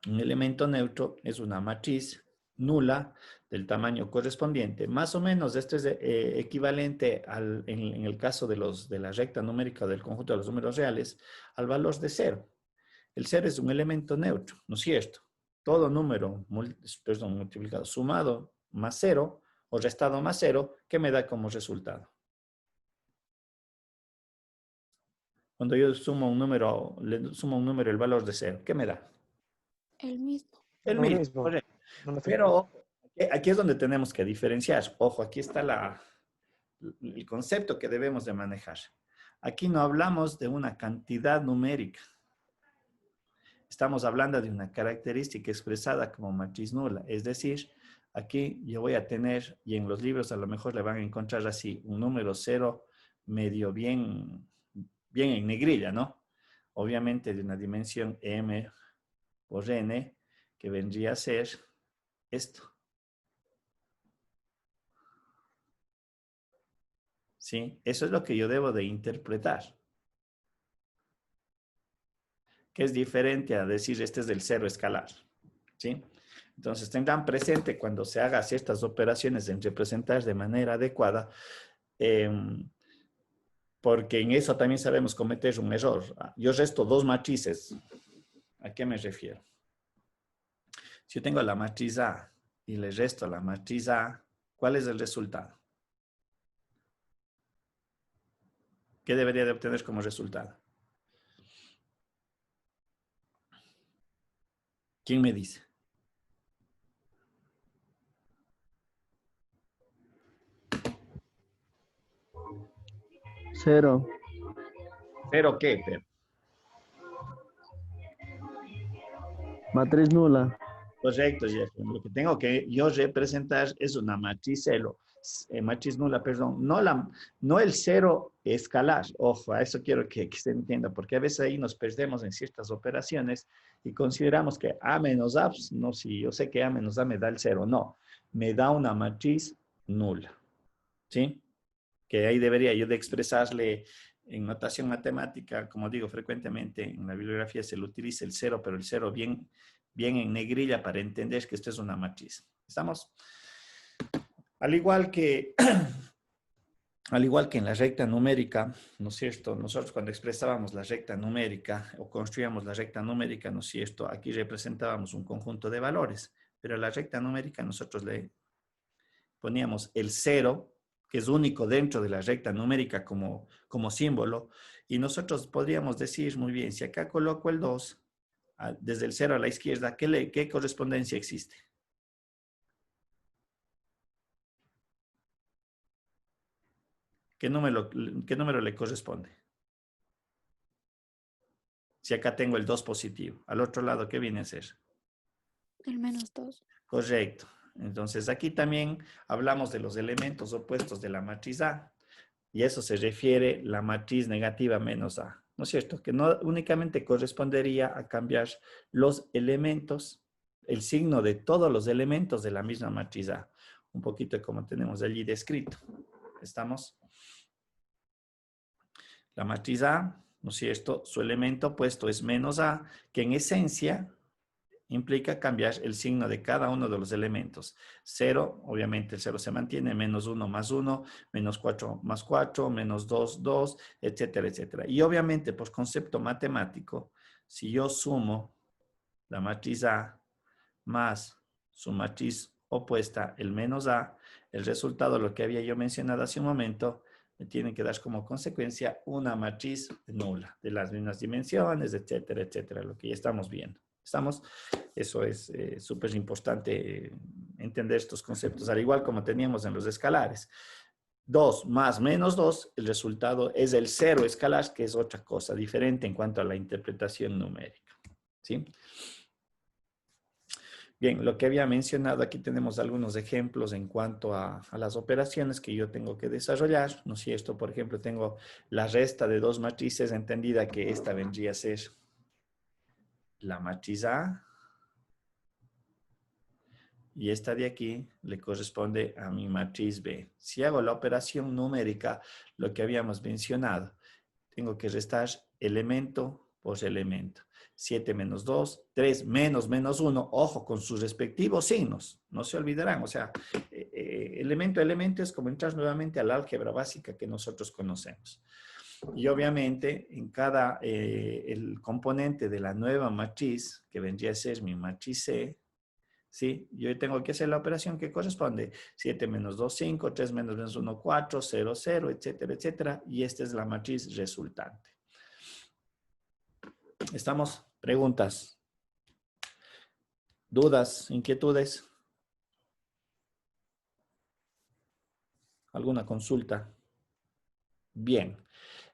Un elemento neutro es una matriz nula del tamaño correspondiente. Más o menos esto es equivalente en el caso de la recta numérica del conjunto de los números reales, al valor de 0. El 0 es un elemento neutro, ¿no es cierto? Todo número multiplicado, sumado más 0 o restado más 0, ¿qué me da como resultado? Cuando yo sumo un número, le sumo un número el valor de 0, ¿qué me da? El mismo. El Lo mismo, mismo. correcto. No me afecta. Pero aquí es donde tenemos que diferenciar. Ojo, aquí está el concepto que debemos de manejar. Aquí no hablamos de una cantidad numérica. Estamos hablando de una característica expresada como matriz nula. Es decir, aquí yo voy a tener, y en los libros a lo mejor le van a encontrar así, un número 0 medio bien en negrilla, ¿no? Obviamente de una dimensión m por n, que vendría a ser esto. ¿Sí? Eso es lo que yo debo de interpretar. Que es diferente a decir este es del cero escalar. ¿Sí? Entonces tendrán presente cuando se hagan ciertas operaciones en representar de manera adecuada, porque en eso también sabemos cometer un error. Yo resto dos matrices. ¿A qué me refiero? Si yo tengo la matriz A y le resto a la matriz A, ¿cuál es el resultado? ¿Qué debería de obtener como resultado? ¿Quién me dice? Cero. ¿Cero qué, Pedro? Matriz nula. Correcto, Jefferson. Lo que tengo que yo representar es una matriz cero, matriz nula, perdón, no el cero escalar. Ojo, a eso quiero que se entienda, porque a veces ahí nos perdemos en ciertas operaciones y consideramos que A menos A, pues, no, si yo sé que A menos A me da el cero, no, me da una matriz nula, ¿sí? Que ahí debería yo de expresarle en notación matemática, como digo frecuentemente, en la bibliografía se le utiliza el cero, pero el cero bien en negrilla para entender que esto es una matriz. ¿Estamos? Al igual que, al igual que en la recta numérica, ¿no es cierto? Nosotros cuando expresábamos la recta numérica o construíamos la recta numérica, ¿no es cierto? Aquí representábamos un conjunto de valores, pero a la recta numérica nosotros le poníamos el cero, que es único dentro de la recta numérica como símbolo, y nosotros podríamos decir muy bien, si acá coloco el 2, desde el 0 a la izquierda, ¿qué correspondencia existe? ¿Qué número le corresponde? Si acá tengo el 2 positivo, al otro lado, ¿qué viene a ser? El -2. Correcto. Entonces aquí también hablamos de los elementos opuestos de la matriz A. Y eso se refiere la matriz negativa menos A, ¿no es cierto? Que no únicamente correspondería a cambiar los elementos, el signo de todos los elementos de la misma matriz A. Un poquito como tenemos allí descrito. ¿Estamos? La matriz A, ¿no es cierto? Su elemento opuesto es menos A, que en esencia implica cambiar el signo de cada uno de los elementos. 0, obviamente el 0 se mantiene, -1 más 1, -4 más 4, -2, 2, etcétera, etcétera. Y obviamente, por concepto matemático, si yo sumo la matriz A más su matriz opuesta, el menos A, el resultado, lo que había yo mencionado hace un momento, me tiene que dar como consecuencia una matriz nula, de las mismas dimensiones, etcétera, etcétera, lo que ya estamos viendo. ¿Estamos? Eso es súper importante entender estos conceptos, al igual como teníamos en los escalares. 2 más -2, el resultado es el cero escalar, que es otra cosa diferente en cuanto a la interpretación numérica. ¿Sí? Bien, lo que había mencionado, aquí tenemos algunos ejemplos en cuanto a las operaciones que yo tengo que desarrollar, ¿no es cierto? Por ejemplo, tengo la resta de dos matrices, entendida que esta vendría a ser la matriz A, y esta de aquí le corresponde a mi matriz B. Si hago la operación numérica, lo que habíamos mencionado, tengo que restar elemento por elemento. 7 menos 2, 3 menos -1, ojo, con sus respectivos signos, no se olvidarán. O sea, elemento a elemento es como entrar nuevamente a la álgebra básica que nosotros conocemos. Y obviamente, en cada, el componente de la nueva matriz, que vendría a ser mi matriz C, ¿sí? Yo tengo que hacer la operación que corresponde. 7 menos 2, 5, 3 menos -1, 4, 0, 0, etcétera, etcétera. Y esta es la matriz resultante. ¿Estamos? Preguntas, dudas, inquietudes, alguna consulta. Bien.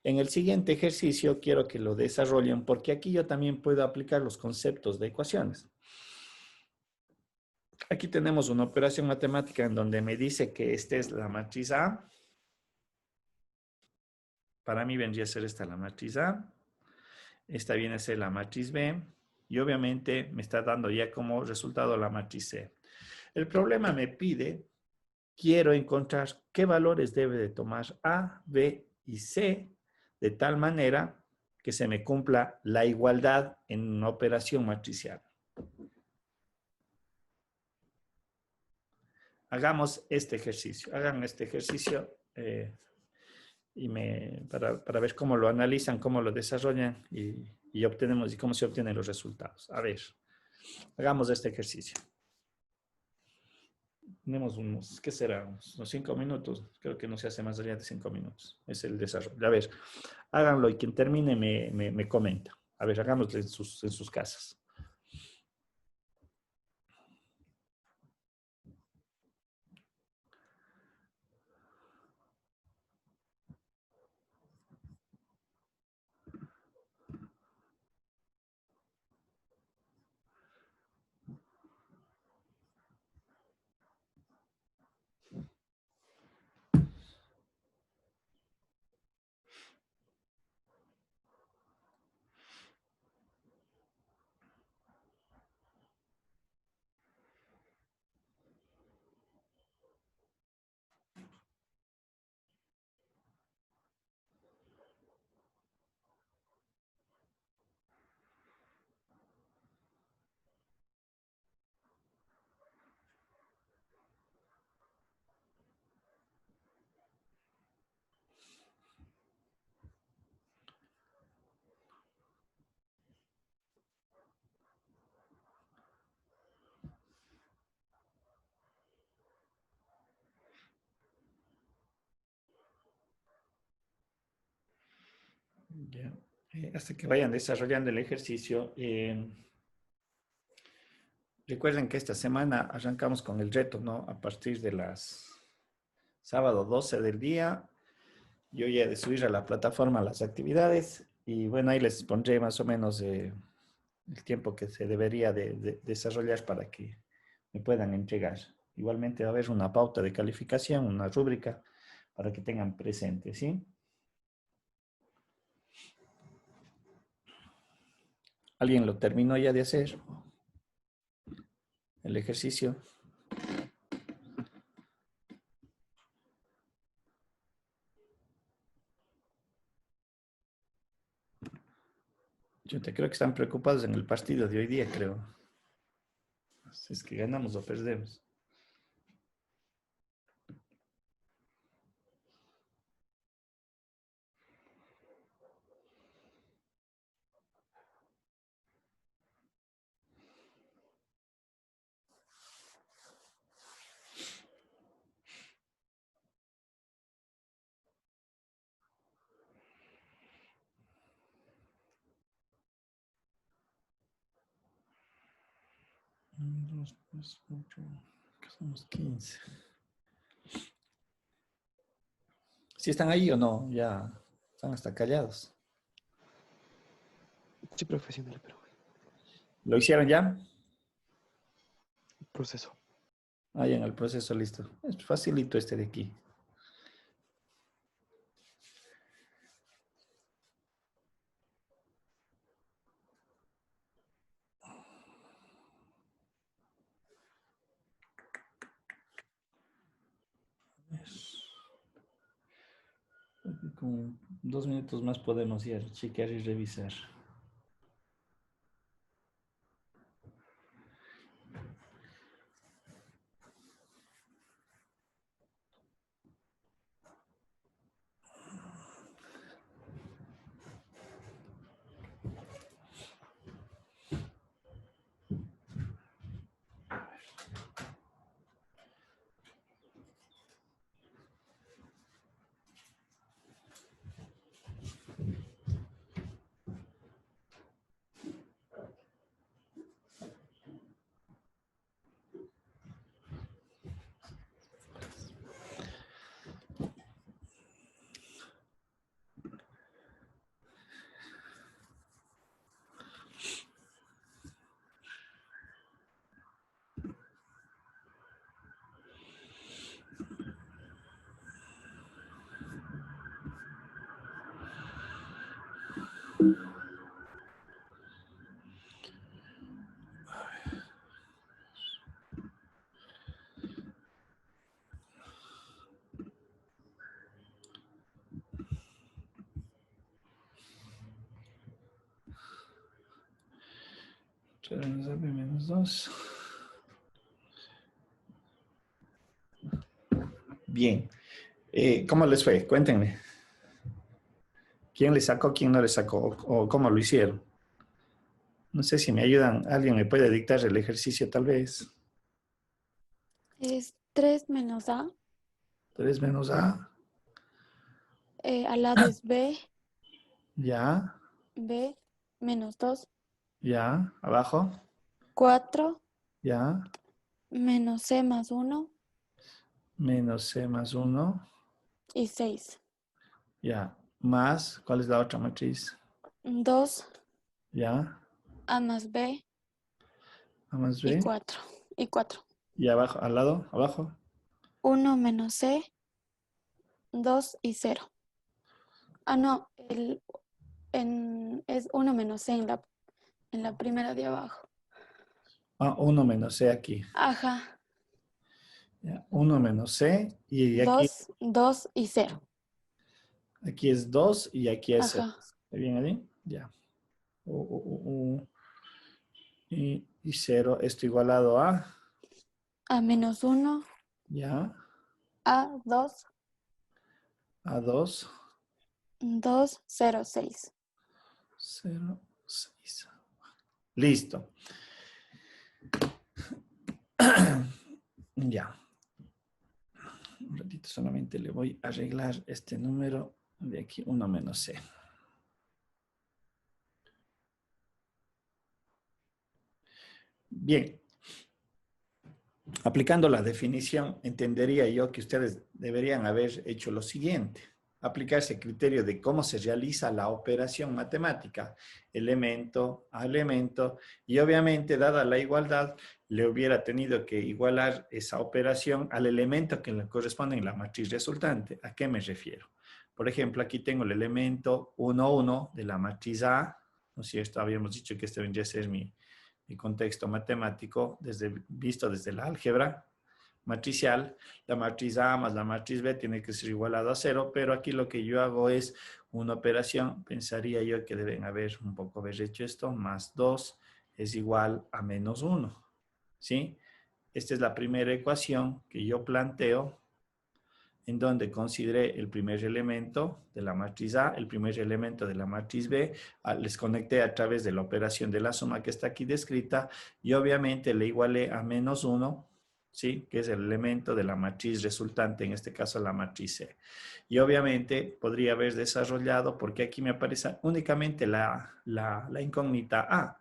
En el siguiente ejercicio quiero que lo desarrollen porque aquí yo también puedo aplicar los conceptos de ecuaciones. Aquí tenemos una operación matemática en donde me dice que esta es la matriz A. Para mí vendría a ser esta la matriz A. Esta viene a ser la matriz B. Y obviamente me está dando ya como resultado la matriz C. El problema me pide, quiero encontrar qué valores debe de tomar A, B y C de tal manera que se me cumpla la igualdad en una operación matricial. Hagamos este ejercicio. Hagan este ejercicio para ver cómo lo analizan, cómo lo desarrollan y obtenemos y cómo se obtienen los resultados. A ver, hagamos este ejercicio. Tenemos unos, ¿qué será? Unos 5 minutos. Creo que no se hace más allá de 5 minutos. Es el desarrollo. A ver, háganlo y quien termine me comenta. A ver, hagámoslo en sus casas. Ya. Hasta que vayan desarrollando el ejercicio, recuerden que esta semana arrancamos con el reto, ¿no? A partir de las sábado 12 del día, yo ya he de subir a la plataforma las actividades y bueno, ahí les pondré más o menos el tiempo que se debería de desarrollar para que me puedan entregar. Igualmente va a haber una pauta de calificación, una rúbrica para que tengan presente, ¿sí? ¿Alguien lo terminó ya de hacer? El ejercicio. Yo te creo que están preocupados en el partido de hoy día, creo. Si es que ganamos o perdemos. Un, dos, tres, ocho. ¿Qué somos? 15. ¿Sí están ahí o no? Ya están hasta callados. Sí, profesional, pero ¿Lo hicieron ya? proceso. Ahí en el proceso, listo. Es facilito este de aquí. Con 2 minutos más podemos ir a chequear y revisar. -2. Bien. ¿Cómo les fue? Cuéntenme. ¿Quién le sacó, quién no le sacó? ¿O cómo lo hicieron? No sé si me ayudan. ¿Alguien me puede dictar el ejercicio tal vez? Es 3 menos A, 3 menos A. al lado es Ya, B menos 2, ya. Abajo. 4 Ya. menos C más 1 Menos C más 1. y 6. Ya. Más. ¿Cuál es la otra matriz? 2 Ya. A más B A más y B. 4. Y 4. Y abajo, al lado, abajo. 1 menos C, 2 y 0. Ah, no, es 1 menos C en la primera de abajo. Ah, 1 menos C aquí. Ajá. Ya. 1 menos C. Y aquí, 2, 2 y 0. aquí es 2 y aquí es 0. Ajá. ¿Está bien ahí? Ya. Y 0. Esto igualado a. A menos 1, Ya. A 2, A 2. 2, 0, 6. 0, 6. Listo. Ya. Un ratito solamente le voy a arreglar este número de aquí, 1 menos C. Bien, aplicando la definición, entendería yo que ustedes deberían haber hecho lo siguiente. Aplicarse el criterio de cómo se realiza la operación matemática, elemento a elemento, y obviamente, dada la igualdad, le hubiera tenido que igualar esa operación al elemento que le corresponde en la matriz resultante. ¿A qué me refiero? Por ejemplo, aquí tengo el elemento 1, 1 de la matriz A, ¿no es cierto? Habíamos dicho que este vendría a ser mi contexto matemático visto desde el álgebra matricial. La matriz A más la matriz B tiene que ser igualado a 0, pero aquí lo que yo hago es una operación, pensaría yo que deben haber un poco haber hecho esto, más 2 es igual a menos 1, ¿sí? Esta es la primera ecuación que yo planteo, en donde consideré el primer elemento de la matriz A, el primer elemento de la matriz B, les conecté a través de la operación de la suma que está aquí descrita, y obviamente le igualé a menos 1, ¿sí? Que es el elemento de la matriz resultante, en este caso la matriz C. Y obviamente podría haber desarrollado, porque aquí me aparece únicamente la incógnita A,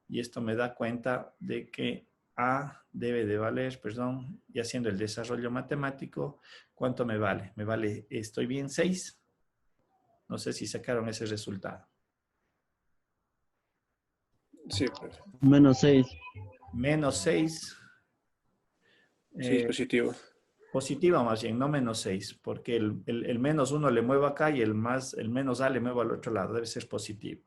y esto me da cuenta de que A debe de valer, perdón, y haciendo el desarrollo matemático, ¿cuánto me vale? Me vale, ¿estoy bien? 6. No sé si sacaron ese resultado. Sí, profe. Menos 6. Menos 6. Sí, es positivo. Positiva más bien, no menos 6, porque el menos 1 le muevo acá y el menos A le muevo al otro lado, debe ser positivo.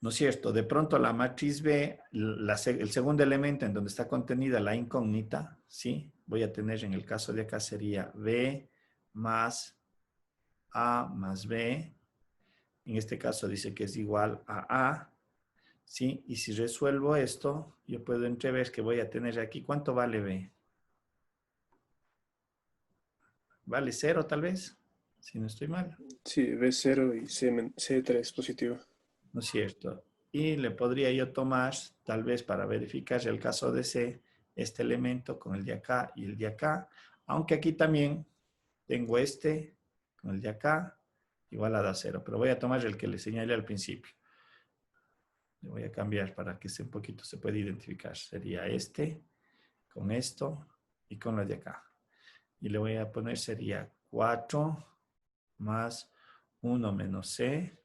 ¿No es cierto? De pronto la matriz B, el segundo elemento en donde está contenida la incógnita, ¿sí? Voy a tener en el caso de acá sería B más A más B. En este caso dice que es igual a A, ¿sí? Y si resuelvo esto, yo puedo entrever que voy a tener aquí, ¿cuánto vale B? ¿Vale 0 tal vez? Si no estoy mal. Sí, B0 y C3 positivo. ¿No es cierto? Y le podría yo tomar, tal vez para verificar el caso de C, este elemento con el de acá y el de acá, aunque aquí también tengo este con el de acá igualado a 0, pero voy a tomar el que le señalé al principio. Le voy a cambiar para que un poquito se pueda identificar. Sería este con esto y con lo de acá. Y le voy a poner, sería 4 más 1 menos C,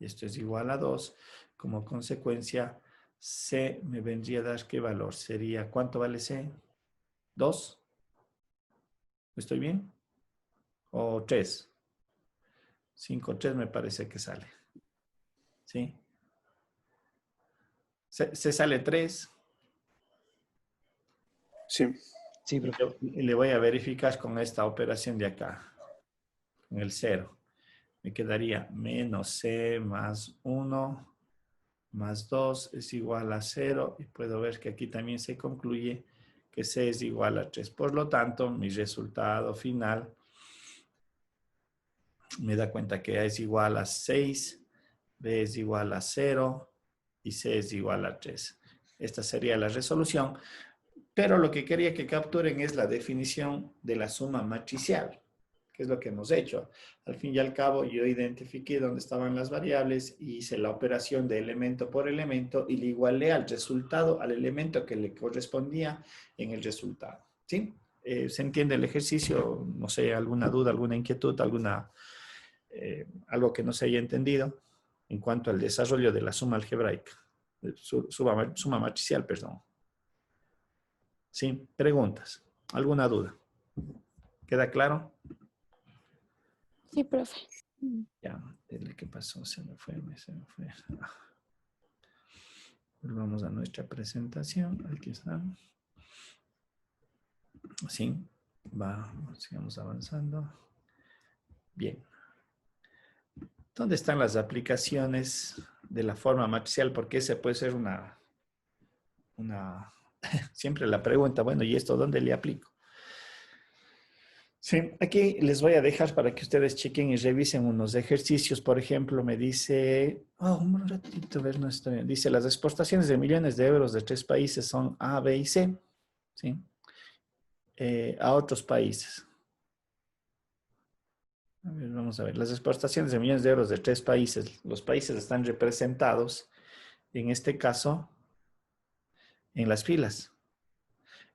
y esto es igual a 2. Como consecuencia, C me vendría a dar ¿qué valor? Sería, ¿cuánto vale C? 2. ¿Estoy bien? ¿O 3? 5, 3 me parece que sale. ¿Sí? C sale 3. Sí. Sí, profe. Y le voy a verificar con esta operación de acá, con el 0. Me quedaría menos C más 1 más 2 es igual a 0. Y puedo ver que aquí también se concluye que C es igual a 3. Por lo tanto, mi resultado final me da cuenta que A es igual a 6, B es igual a 0 y C es igual a 3. Esta sería la resolución. Pero lo que quería que capturen es la definición de la suma matricial, que es lo que hemos hecho. Al fin y al cabo, yo identifiqué dónde estaban las variables y hice la operación de elemento por elemento y le igualé al resultado al elemento que le correspondía en el resultado. ¿Sí? ¿Se entiende el ejercicio? No sé, alguna duda, alguna inquietud, algo que no se haya entendido en cuanto al desarrollo de la suma algebraica, suma matricial, perdón. ¿Sí? Preguntas. ¿Alguna duda? ¿Queda claro? Sí, profe. Ya, ¿qué pasó? Se me fue. Volvamos a nuestra presentación. Aquí está. Sí, sigamos avanzando. Bien. ¿Dónde están las aplicaciones de la forma matricial? Porque esa puede ser siempre la pregunta, bueno, ¿y esto dónde le aplico? Sí, aquí les voy a dejar para que ustedes chequen y revisen unos ejercicios. Por ejemplo, me dice, un ratito, a ver, no está bien. Dice, las exportaciones de millones de euros de 3 países son A, B y C, ¿sí? A otros países. A ver, vamos a ver, las exportaciones de millones de euros de 3 países. Los países están representados, en este caso, en las filas.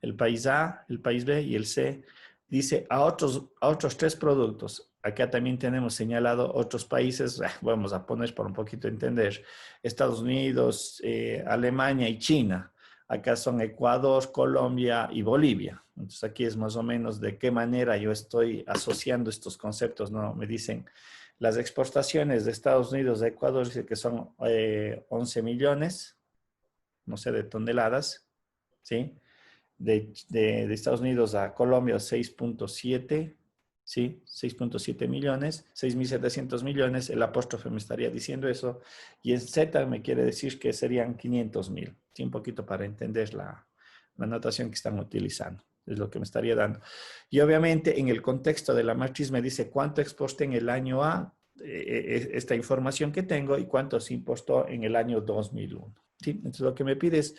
El país A, el país B y el C. Dice a otros 3 productos. Acá también tenemos señalado otros países. Vamos a poner por un poquito entender. Estados Unidos, Alemania y China. Acá son Ecuador, Colombia y Bolivia. Entonces aquí es más o menos de qué manera yo estoy asociando estos conceptos, ¿no? Me dicen las exportaciones de Estados Unidos a Ecuador, dice que son 11 millones, no sé, de toneladas, ¿sí? De Estados Unidos a Colombia 6.7, ¿sí? 6.7 millones, 6.700 millones, el apóstrofe me estaría diciendo eso, y en Z me quiere decir que serían 500.000, ¿sí? Un poquito para entender la notación que están utilizando, es lo que me estaría dando. Y obviamente en el contexto de la matriz me dice cuánto exporté en el año A, esta información que tengo, y cuánto se importó en el año 2001, ¿sí? Entonces lo que me pide es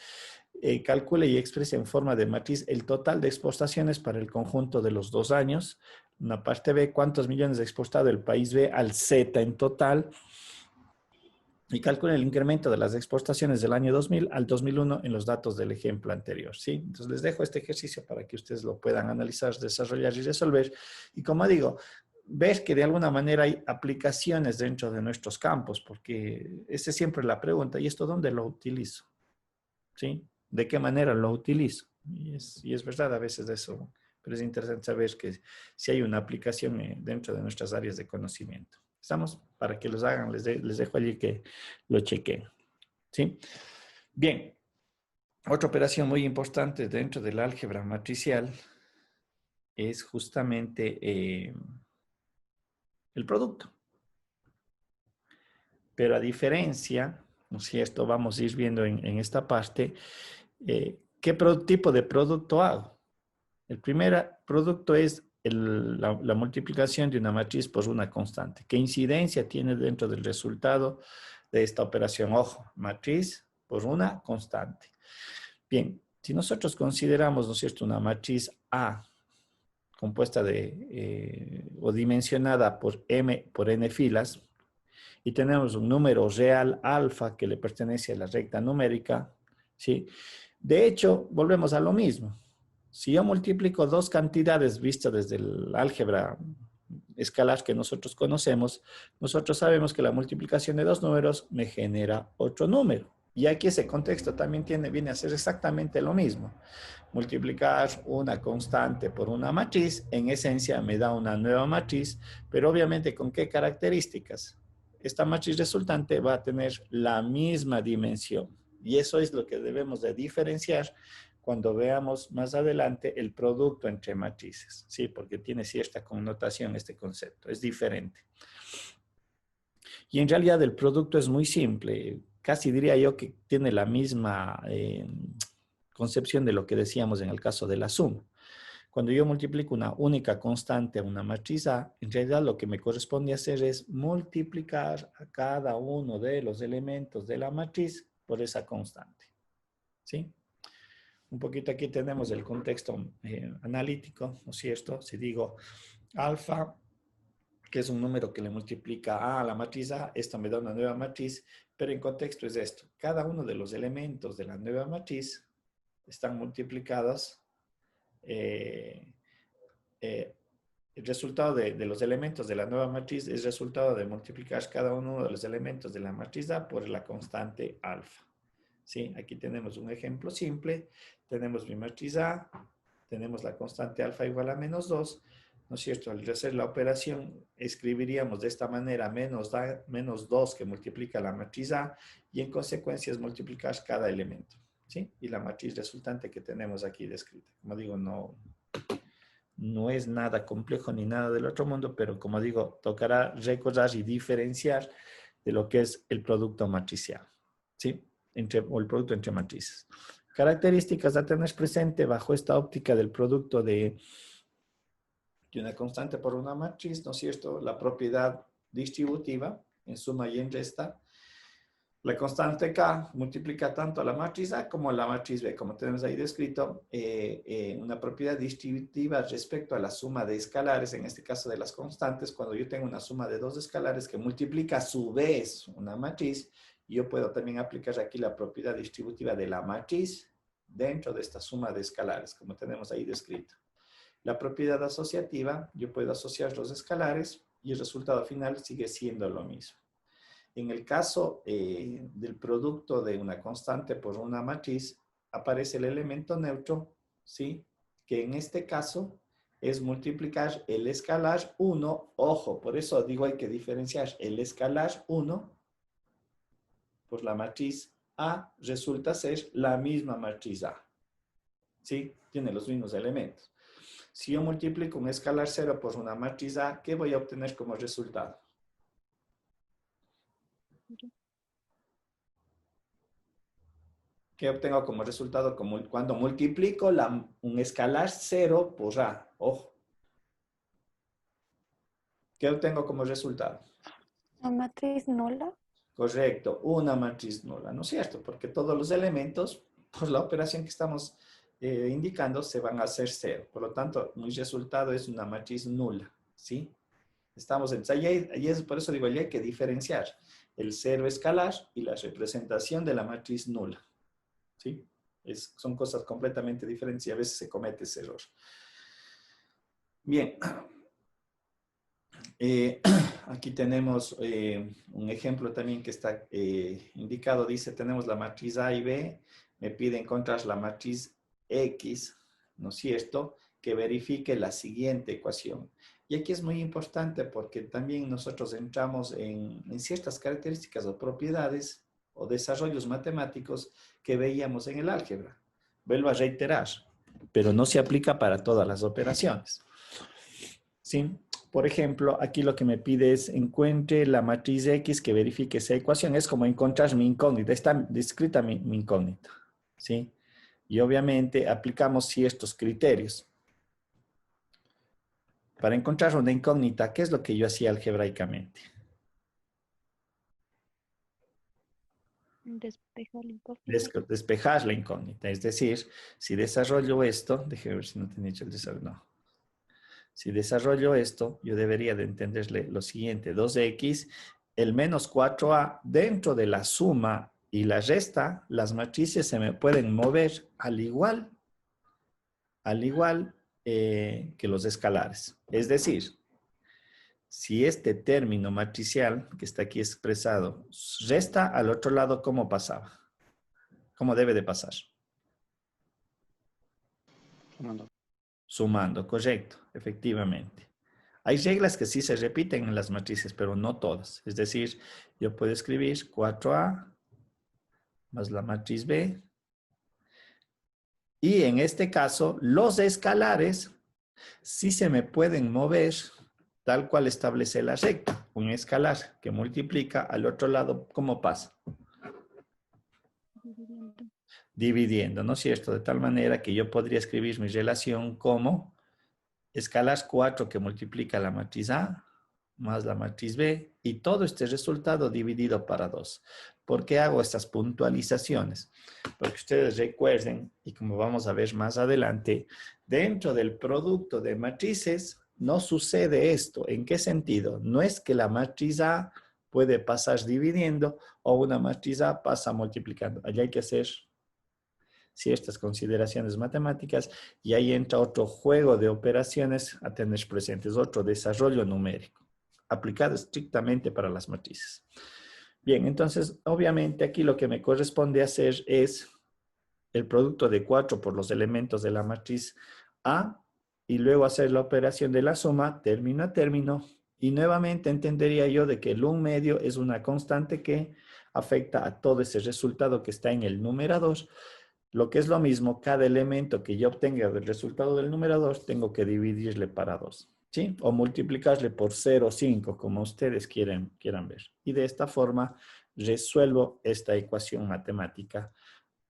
calcule y exprese en forma de matriz el total de exportaciones para el conjunto de los 2 años. Una parte B, cuántos millones ha exportado el país B al Z en total. Y calcule el incremento de las exportaciones del año 2000 al 2001 en los datos del ejemplo anterior, ¿sí? Entonces les dejo este ejercicio para que ustedes lo puedan analizar, desarrollar y resolver. Y como digo, ver que de alguna manera hay aplicaciones dentro de nuestros campos, porque esa es siempre la pregunta. ¿Y esto dónde lo utilizo? ¿Sí? ¿De qué manera lo utilizo? Y es verdad a veces eso, pero es interesante saber que si hay una aplicación dentro de nuestras áreas de conocimiento. Estamos para que los hagan, les dejo allí que lo chequen. ¿Sí? Bien, otra operación muy importante dentro del álgebra matricial es justamente el producto. Pero a diferencia, ¿no es cierto? Vamos a ir viendo en esta parte, ¿qué tipo de producto hago? El primer producto es la multiplicación de una matriz por una constante. ¿Qué incidencia tiene dentro del resultado de esta operación? Ojo, matriz por una constante. Bien, si nosotros consideramos, ¿no es cierto?, una matriz A compuesta o dimensionada por M por N filas, y tenemos un número real alfa que le pertenece a la recta numérica, ¿sí? De hecho, volvemos a lo mismo. Si yo multiplico 2 cantidades vistas desde el álgebra escalar que nosotros conocemos, nosotros sabemos que la multiplicación de 2 números me genera otro número. Y aquí ese contexto también viene a ser exactamente lo mismo. Multiplicar una constante por una matriz, en esencia me da una nueva matriz, pero obviamente ¿con qué características? Esta matriz resultante va a tener la misma dimensión. Y eso es lo que debemos de diferenciar cuando veamos más adelante el producto entre matrices, ¿sí? Porque tiene cierta connotación este concepto, es diferente. Y en realidad el producto es muy simple, casi diría yo que tiene la misma concepción de lo que decíamos en el caso de la suma. Cuando yo multiplico una única constante a una matriz A, en realidad lo que me corresponde hacer es multiplicar a cada uno de los elementos de la matriz por esa constante, ¿sí? Un poquito aquí tenemos el contexto analítico, ¿no es cierto? Si digo alfa, que es un número que le multiplica a la matriz A, esto me da una nueva matriz, pero en contexto es esto. Cada uno de los elementos de la nueva matriz están multiplicados. El resultado de los elementos de la nueva matriz es resultado de multiplicar cada uno de los elementos de la matriz A por la constante alfa. ¿Sí? Aquí tenemos un ejemplo simple. Tenemos mi matriz A, tenemos la constante alfa igual a menos 2, ¿no es cierto? Al hacer la operación, escribiríamos de esta manera menos 2 que multiplica la matriz A, y en consecuencia es multiplicar cada elemento, ¿sí? Y la matriz resultante que tenemos aquí descrita. Como digo, no es nada complejo ni nada del otro mundo, pero como digo, tocará recordar y diferenciar de lo que es el producto matricial, ¿sí? O el producto entre matrices. Características a tener presente bajo esta óptica del producto de una constante por una matriz, ¿no es cierto? La propiedad distributiva en suma y en resta. La constante K multiplica tanto a la matriz A como a la matriz B, como tenemos ahí descrito, una propiedad distributiva respecto a la suma de escalares, en este caso de las constantes. Cuando yo tengo una suma de 2 escalares que multiplica a su vez una matriz, yo puedo también aplicar aquí la propiedad distributiva de la matriz dentro de esta suma de escalares, como tenemos ahí descrito. La propiedad asociativa, yo puedo asociar los escalares y el resultado final sigue siendo lo mismo. En el caso del producto de una constante por una matriz, aparece el elemento neutro, ¿sí? Que en este caso es multiplicar el escalar 1. Ojo, por eso digo hay que diferenciar el escalar 1 por la matriz A, resulta ser la misma matriz A. ¿Sí? Tiene los mismos elementos. Si yo multiplico un escalar 0 por una matriz A, ¿qué voy a obtener como resultado? ¿Qué obtengo como resultado? Como cuando multiplico un escalar 0 por A. Ojo. ¿Qué obtengo como resultado? La matriz nula. Correcto, una matriz nula, ¿no es cierto? Porque todos los elementos, por la operación que estamos indicando, se van a hacer 0. Por lo tanto, mi resultado es una matriz nula, ¿sí? Estamos en, ahí es, por eso digo, ya hay que diferenciar el 0 escalar y la representación de la matriz nula, ¿sí? Son cosas completamente diferentes y a veces se comete ese error. Bien. Aquí tenemos un ejemplo también que está indicado. Dice, tenemos la matriz A y B. Me pide encontrar la matriz X, ¿no es cierto? Que verifique la siguiente ecuación. Y aquí es muy importante porque también nosotros entramos en ciertas características o propiedades o desarrollos matemáticos que veíamos en el álgebra. Vuelvo a reiterar, pero no se aplica para todas las operaciones. ¿Sí? Por ejemplo, aquí lo que me pide es encuentre la matriz X que verifique esa ecuación. Es como encontrar mi incógnita. Está descrita mi incógnita. ¿Sí? Y obviamente aplicamos ciertos criterios. Para encontrar una incógnita, ¿qué es lo que yo hacía algebraicamente? Despejar la incógnita. Despejar la incógnita. Es decir, si desarrollo esto, déjeme ver si no tenía hecho el desarrollo. No. Si desarrollo esto, yo debería de entenderle lo siguiente. 2x, el menos 4a, dentro de la suma y la resta, las matrices se me pueden mover al igual que los escalares. Es decir, si este término matricial que está aquí expresado resta al otro lado, ¿cómo pasaba? ¿Cómo debe de pasar? Sumando, correcto, efectivamente. Hay reglas que sí se repiten en las matrices, pero no todas. Es decir, yo puedo escribir 4a más la matriz B. Y en este caso, los escalares sí se me pueden mover tal cual establece la recta. Un escalar que multiplica al otro lado, ¿cómo pasa? Dividiendo, ¿no es cierto? De tal manera que yo podría escribir mi relación como escalar 4 que multiplica la matriz A más la matriz B y todo este resultado dividido para 2. ¿Por qué hago estas puntualizaciones? Porque ustedes recuerden, y como vamos a ver más adelante, dentro del producto de matrices no sucede esto. ¿En qué sentido? No es que la matriz A puede pasar dividiendo o una matriz A pasa multiplicando. Allí hay que hacer ciertas consideraciones matemáticas y ahí entra otro juego de operaciones a tener presentes, otro desarrollo numérico, aplicado estrictamente para las matrices. Bien, entonces, obviamente aquí lo que me corresponde hacer es el producto de 4 por los elementos de la matriz A y luego hacer la operación de la suma término a término y nuevamente entendería yo de que el 1 medio es una constante que afecta a todo ese resultado que está en el numerador. Lo que es lo mismo, cada elemento que yo obtenga del resultado del numerador, tengo que dividirle para 2, ¿sí? O multiplicarle por 0,5, como ustedes quieran ver. Y de esta forma resuelvo esta ecuación matemática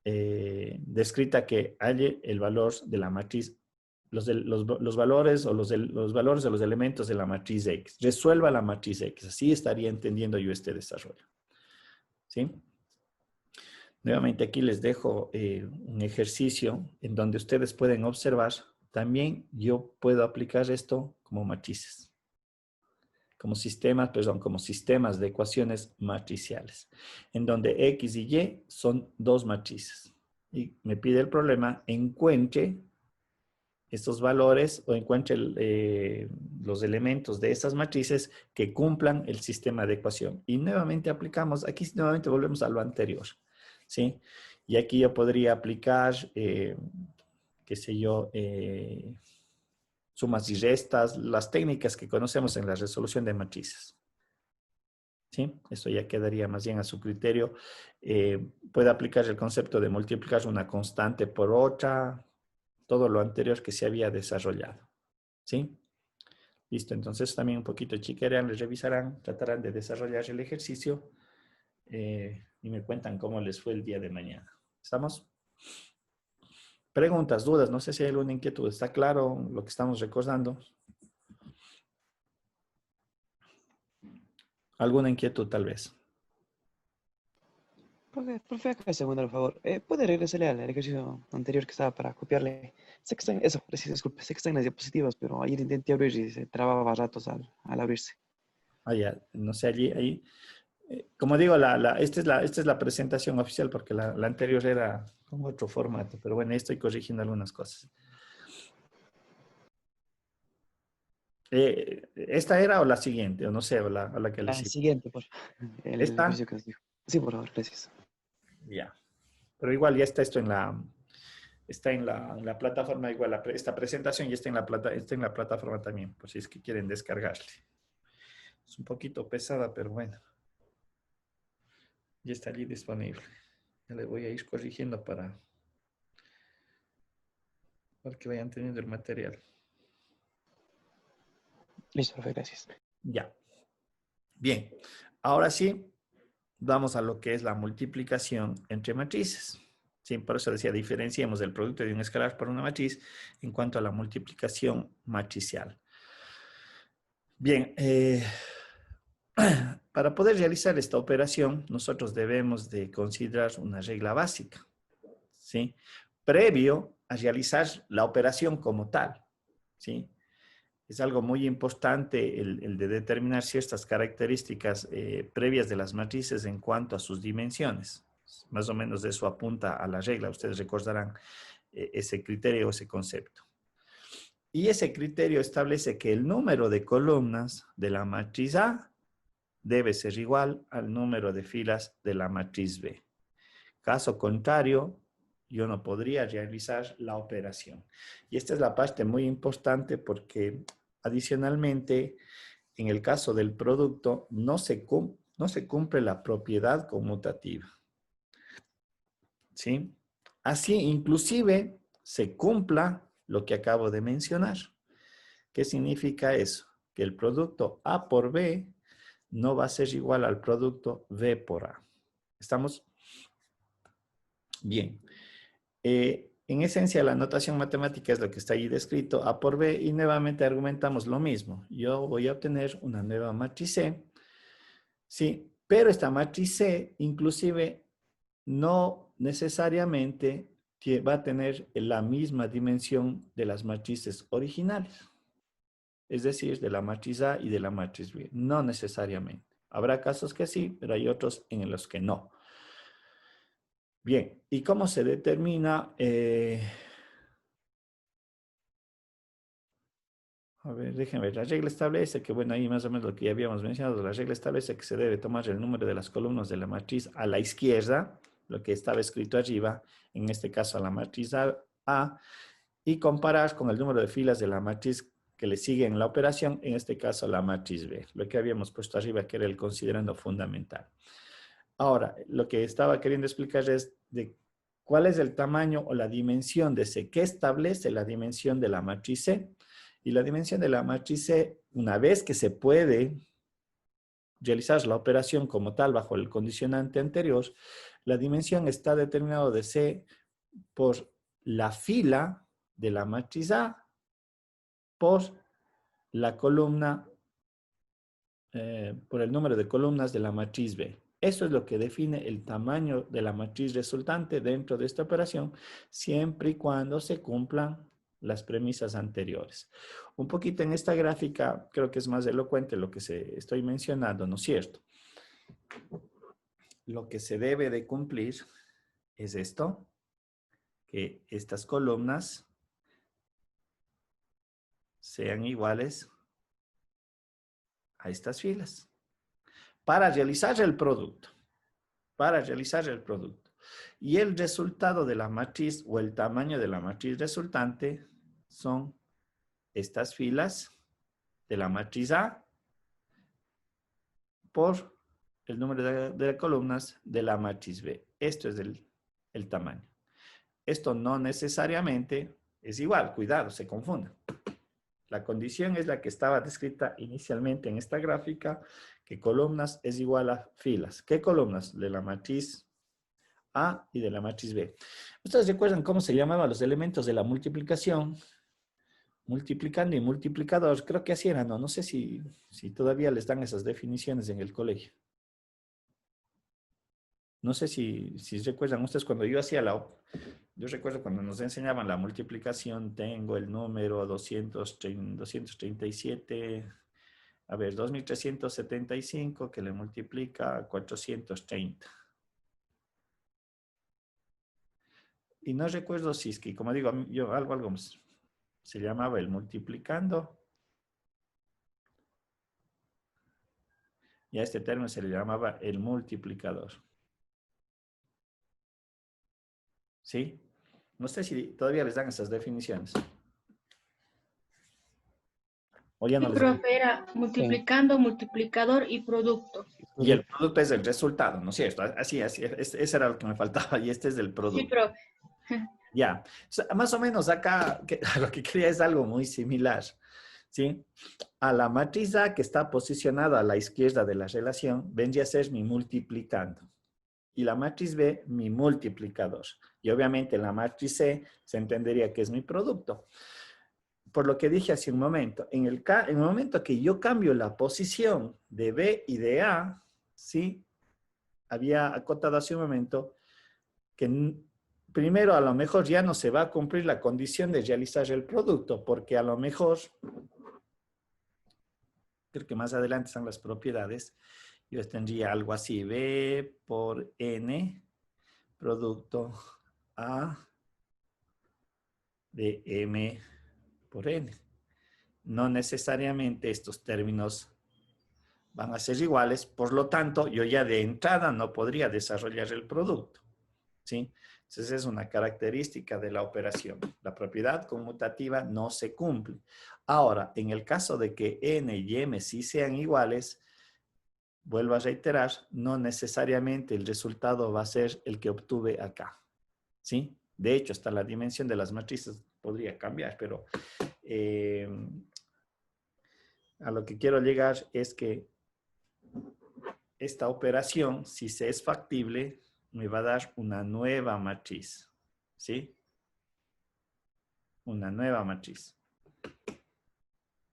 descrita que halle el valor de la matriz, los valores o los valores de los elementos de la matriz X. Resuelva la matriz X. Así estaría entendiendo yo este desarrollo. ¿Sí? Nuevamente aquí les dejo un ejercicio en donde ustedes pueden observar. También yo puedo aplicar esto como matrices. Como sistemas de ecuaciones matriciales. En donde X y Y son dos matrices. y me pide el problema, encuentre estos valores o encuentre los elementos de estas matrices que cumplan el sistema de ecuación. Y nuevamente aplicamos, aquí nuevamente volvemos a lo anterior, ¿sí? Y aquí yo podría aplicar, qué sé yo, sumas y restas, las técnicas que conocemos en la resolución de matrices. ¿Sí? Esto ya quedaría más bien a su criterio. Puede aplicar el concepto de multiplicar una constante por otra, todo lo anterior que se había desarrollado. ¿Sí? Listo, entonces también un poquito chiquearán, les revisarán, tratarán de desarrollar el ejercicio y me cuentan cómo les fue el día de mañana. ¿Estamos? Preguntas, dudas, no sé si hay alguna inquietud. ¿Está claro lo que estamos recordando? ¿Alguna inquietud tal vez? Profe, acá segundo, por favor. ¿Puede regresarle al ejercicio anterior que estaba para copiarle? Sé que está eso, preciso, disculpe, sé que está en las diapositivas, pero ayer intenté abrir y se trababa ratos al abrirse. Ah, ya, no sé, ahí. Como digo, esta es la presentación oficial porque la anterior era con otro formato, pero bueno, ahí estoy corrigiendo algunas cosas. ¿Esta era o la siguiente? O no sé, o la que le La sigue. siguiente, por el ¿Esta? ejercicio que nos dijo. Sí, por favor, gracias. Ya. Pero igual ya está esto en la plataforma, igual esta presentación ya está en la plataforma también, por si es que quieren descargarle. Es un poquito pesada, pero bueno. Ya está allí disponible. Ya le voy a ir corrigiendo para que vayan teniendo el material. Listo, profe, gracias. Ya. Bien. Ahora sí, vamos a lo que es la multiplicación entre matrices. Sí, por eso decía, diferenciemos el producto de un escalar por una matriz en cuanto a la multiplicación matricial. Bien, para poder realizar esta operación, nosotros debemos de considerar una regla básica, ¿sí? Previo a realizar la operación como tal, ¿sí? Es algo muy importante el de determinar ciertas características previas de las matrices en cuanto a sus dimensiones. Más o menos de eso apunta a la regla. Ustedes recordarán ese criterio o ese concepto. Y ese criterio establece que el número de columnas de la matriz A debe ser igual al número de filas de la matriz B. Caso contrario, yo no podría realizar la operación. Y esta es la parte muy importante porque adicionalmente, en el caso del producto, no se cumple la propiedad conmutativa. ¿Sí? Así, inclusive, se cumpla lo que acabo de mencionar. ¿Qué significa eso? Que el producto A por B no va a ser igual al producto B por A. ¿Estamos? Bien. En esencia, la notación matemática es lo que está ahí descrito, A por B, y nuevamente argumentamos lo mismo. Yo voy a obtener una nueva matriz C, sí, pero esta matriz C, inclusive, no necesariamente va a tener la misma dimensión de las matrices originales. Es decir, de la matriz A y de la matriz B. No necesariamente. Habrá casos que sí, pero hay otros en los que no. Bien, ¿y cómo se determina? A ver, déjenme ver. La regla establece que, bueno, ahí más o menos lo que ya habíamos mencionado, la regla establece que se debe tomar el número de las columnas de la matriz a la izquierda, lo que estaba escrito arriba, en este caso a la matriz A, y comparar con el número de filas de la matriz que le sigue en la operación, en este caso la matriz B, lo que habíamos puesto arriba, que era el considerando fundamental. Ahora, lo que estaba queriendo explicar es de cuál es el tamaño o la dimensión de C. ¿Qué establece la dimensión de la matriz C? Y la dimensión de la matriz C, una vez que se puede realizar la operación como tal bajo el condicionante anterior, la dimensión está determinada de C por la fila de la matriz A por la columna, por el número de columnas de la matriz B. Eso es lo que define el tamaño de la matriz resultante dentro de esta operación, siempre y cuando se cumplan las premisas anteriores. Un poquito en esta gráfica creo que es más elocuente lo que estoy mencionando, ¿no es cierto? Lo que se debe de cumplir es esto. que estas columnas sean iguales a estas filas para realizar el producto. Para realizar el producto. Y el resultado de la matriz o el tamaño de la matriz resultante son estas filas de la matriz A por el número de columnas de la matriz B. Esto es el tamaño. Esto no necesariamente es igual, cuidado, se confunda. La condición es la que estaba descrita inicialmente en esta gráfica, que columnas es igual a filas. ¿Qué columnas? De la matriz A y de la matriz B. ¿Ustedes recuerdan cómo se llamaban los elementos de la multiplicación? Multiplicando y multiplicador, creo que así eran, ¿no? No sé si todavía les dan esas definiciones en el colegio. No sé si recuerdan ustedes cuando yo hacía yo recuerdo cuando nos enseñaban la multiplicación, tengo el número 237, a ver, 2375 que le multiplica a 430. Y no recuerdo si es que, como digo, yo algo más, se llamaba el multiplicando. Y a este término se le llamaba el multiplicador. ¿Sí? No sé si todavía les dan esas definiciones. O ya no les dan. Profe, era multiplicando, multiplicador y producto. Y el producto es el resultado, ¿no es cierto? Así, ese era lo que me faltaba y este es el producto. Sí, profe. Ya, o sea, más o menos acá lo que quería es algo muy similar, ¿sí? A la matriz A que está posicionada a la izquierda de la relación, vendría a ser mi multiplicando. Y la matriz B, mi multiplicador. Y obviamente en la matriz C se entendería que es mi producto. Por lo que dije hace un momento, en el momento que yo cambio la posición de B y de A, ¿sí? Había acotado hace un momento que primero a lo mejor ya no se va a cumplir la condición de realizar el producto, porque a lo mejor, creo que más adelante están las propiedades, yo tendría algo así, B por N, producto A de M por N. No necesariamente estos términos van a ser iguales, por lo tanto, yo ya de entrada no podría desarrollar el producto, ¿sí? Entonces es una característica de la operación. La propiedad conmutativa no se cumple. Ahora, en el caso de que N y M sí sean iguales, vuelvo a reiterar, no necesariamente el resultado va a ser el que obtuve acá, ¿sí? De hecho, hasta la dimensión de las matrices podría cambiar, pero a lo que quiero llegar es que esta operación, si se es factible, me va a dar una nueva matriz, ¿sí? Una nueva matriz.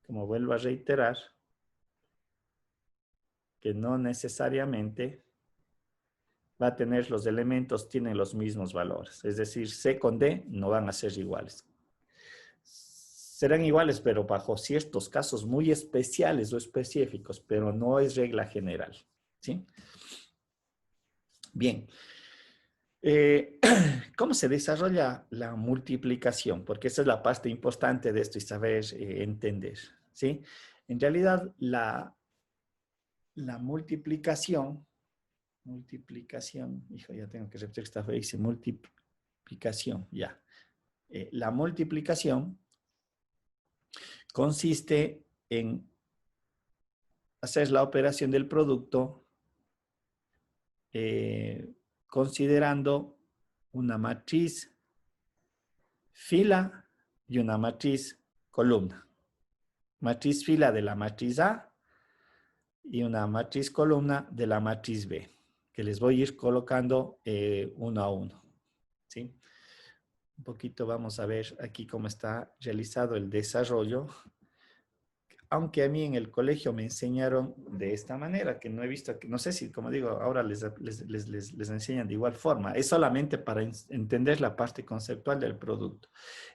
Como vuelvo a reiterar, que no necesariamente va a tener los elementos, tienen los mismos valores. Es decir, C con D no van a ser iguales. Serán iguales, pero bajo ciertos casos muy especiales o específicos, pero no es regla general, ¿sí? Bien. ¿Cómo se desarrolla la multiplicación? Porque esa es la parte importante de esto y saber entender, ¿sí? En realidad, la multiplicación, hijo, ya tengo que repetir esta vez, dice multiplicación, ya. La multiplicación consiste en hacer la operación del producto considerando una matriz fila y una matriz columna. Matriz fila de la matriz A y una matriz columna de la matriz B, que les voy a ir colocando uno a uno, ¿sí? Un poquito vamos a ver aquí cómo está realizado el desarrollo. Aunque a mí en el colegio me enseñaron de esta manera, que no he visto, no sé si, como digo, ahora les enseñan de igual forma. Es solamente para entender la parte conceptual del producto.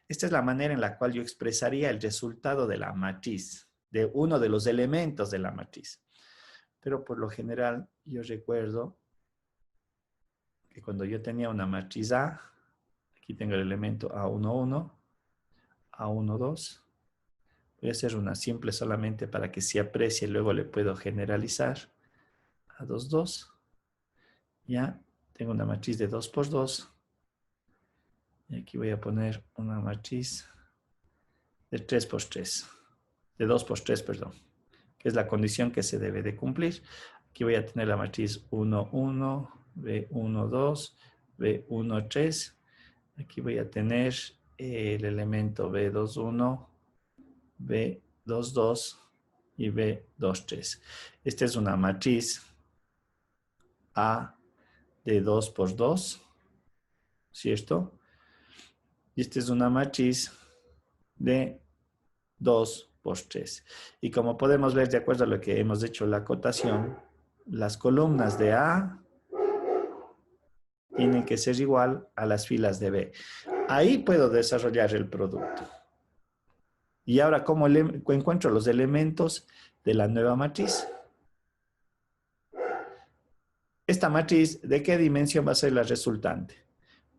Esta es la manera en la cual yo expresaría el resultado de la matriz, de uno de los elementos de la matriz. Pero por lo general, yo recuerdo que cuando yo tenía una matriz A, Aquí tengo el elemento A11, A12. Voy a hacer una simple solamente para que se aprecie, luego le puedo generalizar. A22. Ya, tengo una matriz de 2 por 2. Y aquí voy a poner una matriz de 3 por 3. De 2 por 3, perdón. Que es la condición que se debe de cumplir. Aquí voy a tener la matriz 1, 1, B1, 2, B1, 3. Aquí voy a tener el elemento B2, 1, B2, 2 y B2, 3. Esta es una matriz A de 2 por 2, ¿cierto? Y esta es una matriz de 2 por 3. Y como podemos ver, de acuerdo a lo que hemos hecho la acotación, las columnas de A tienen que ser igual a las filas de B. Ahí puedo desarrollar el producto. Y ahora, ¿cómo encuentro los elementos de la nueva matriz? Esta matriz, ¿de qué dimensión va a ser la resultante?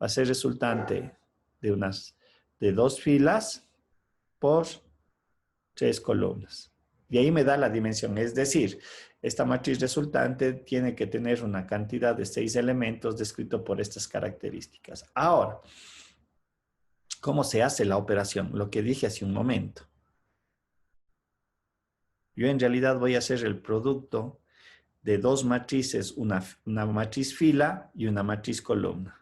Va a ser resultante de 2 filas por 3 columnas. Y ahí me da la dimensión. Es decir, esta matriz resultante tiene que tener una cantidad de 6 elementos descrito por estas características. Ahora, ¿cómo se hace la operación? Lo que dije hace un momento. Yo en realidad voy a hacer el producto de 2 matrices, una matriz fila y una matriz columna.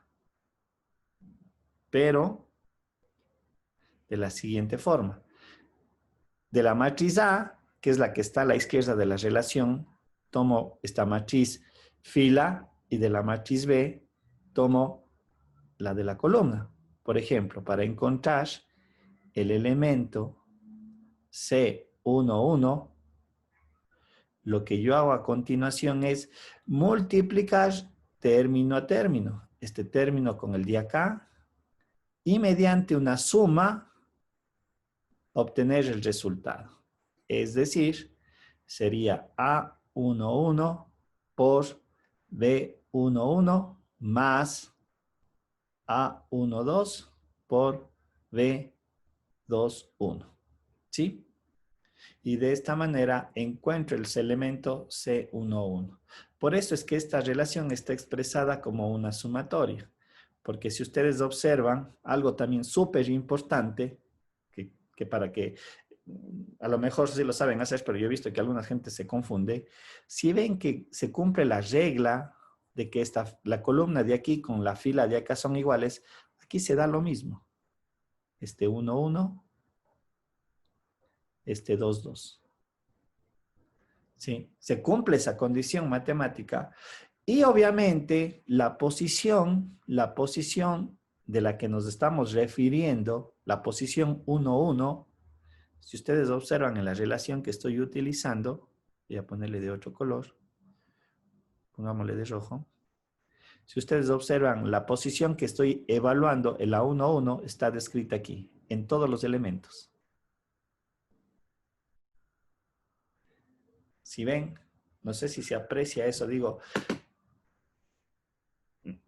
Pero de la siguiente forma. De la matriz A, que es la que está a la izquierda de la relación, tomo esta matriz fila y de la matriz B tomo la de la columna. Por ejemplo, para encontrar el elemento C11, lo que yo hago a continuación es multiplicar término a término. Este término con el de acá y mediante una suma obtener el resultado. Es decir, sería A11 por B11 más A12 por B21. ¿Sí? Y de esta manera encuentro el elemento C11. Por eso es que esta relación está expresada como una sumatoria. Porque si ustedes observan, algo también súper importante, que para que a lo mejor sí lo saben hacer, pero yo he visto que alguna gente se confunde. Si ven que se cumple la regla de que la columna de aquí con la fila de acá son iguales, aquí se da lo mismo. Este 1, 1, este 2, 2. ¿Sí? Se cumple esa condición matemática y obviamente la posición de la que nos estamos refiriendo, la posición 1, 1, si ustedes observan en la relación que estoy utilizando, voy a ponerle de otro color, pongámosle de rojo. Si ustedes observan la posición que estoy evaluando, el A1, 1, está descrita aquí, en todos los elementos. Si ven, no sé si se aprecia eso, digo,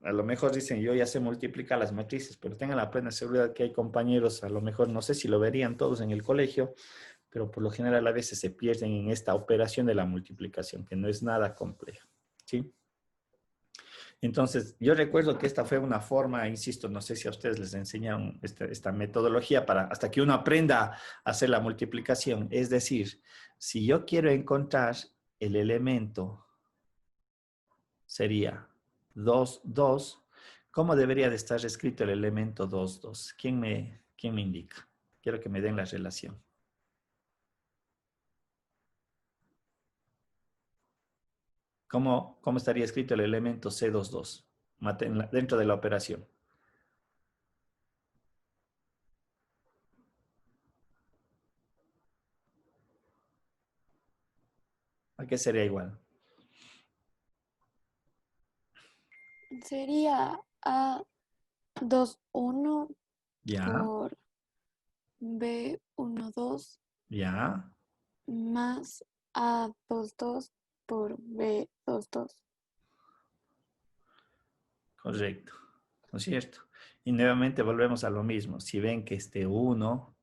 a lo mejor dicen, yo ya sé multiplicar las matrices, pero tengan la plena seguridad que hay compañeros, a lo mejor no sé si lo verían todos en el colegio, pero por lo general a veces se pierden en esta operación de la multiplicación, que no es nada compleja, ¿sí? Entonces, yo recuerdo que esta fue una forma, insisto, no sé si a ustedes les enseñaron esta metodología hasta que uno aprenda a hacer la multiplicación. Es decir, si yo quiero encontrar el elemento, sería 2, 2. ¿Cómo debería de estar escrito el elemento 2, 2? ¿Quién me indica? Quiero que me den la relación. ¿Cómo estaría escrito el elemento C22 dentro de la operación? ¿A qué sería igual? Sería A21 Ya, por B12 ya, más A22 por B22. correcto. ¿No es cierto? Y nuevamente volvemos a lo mismo. Si ven que este 1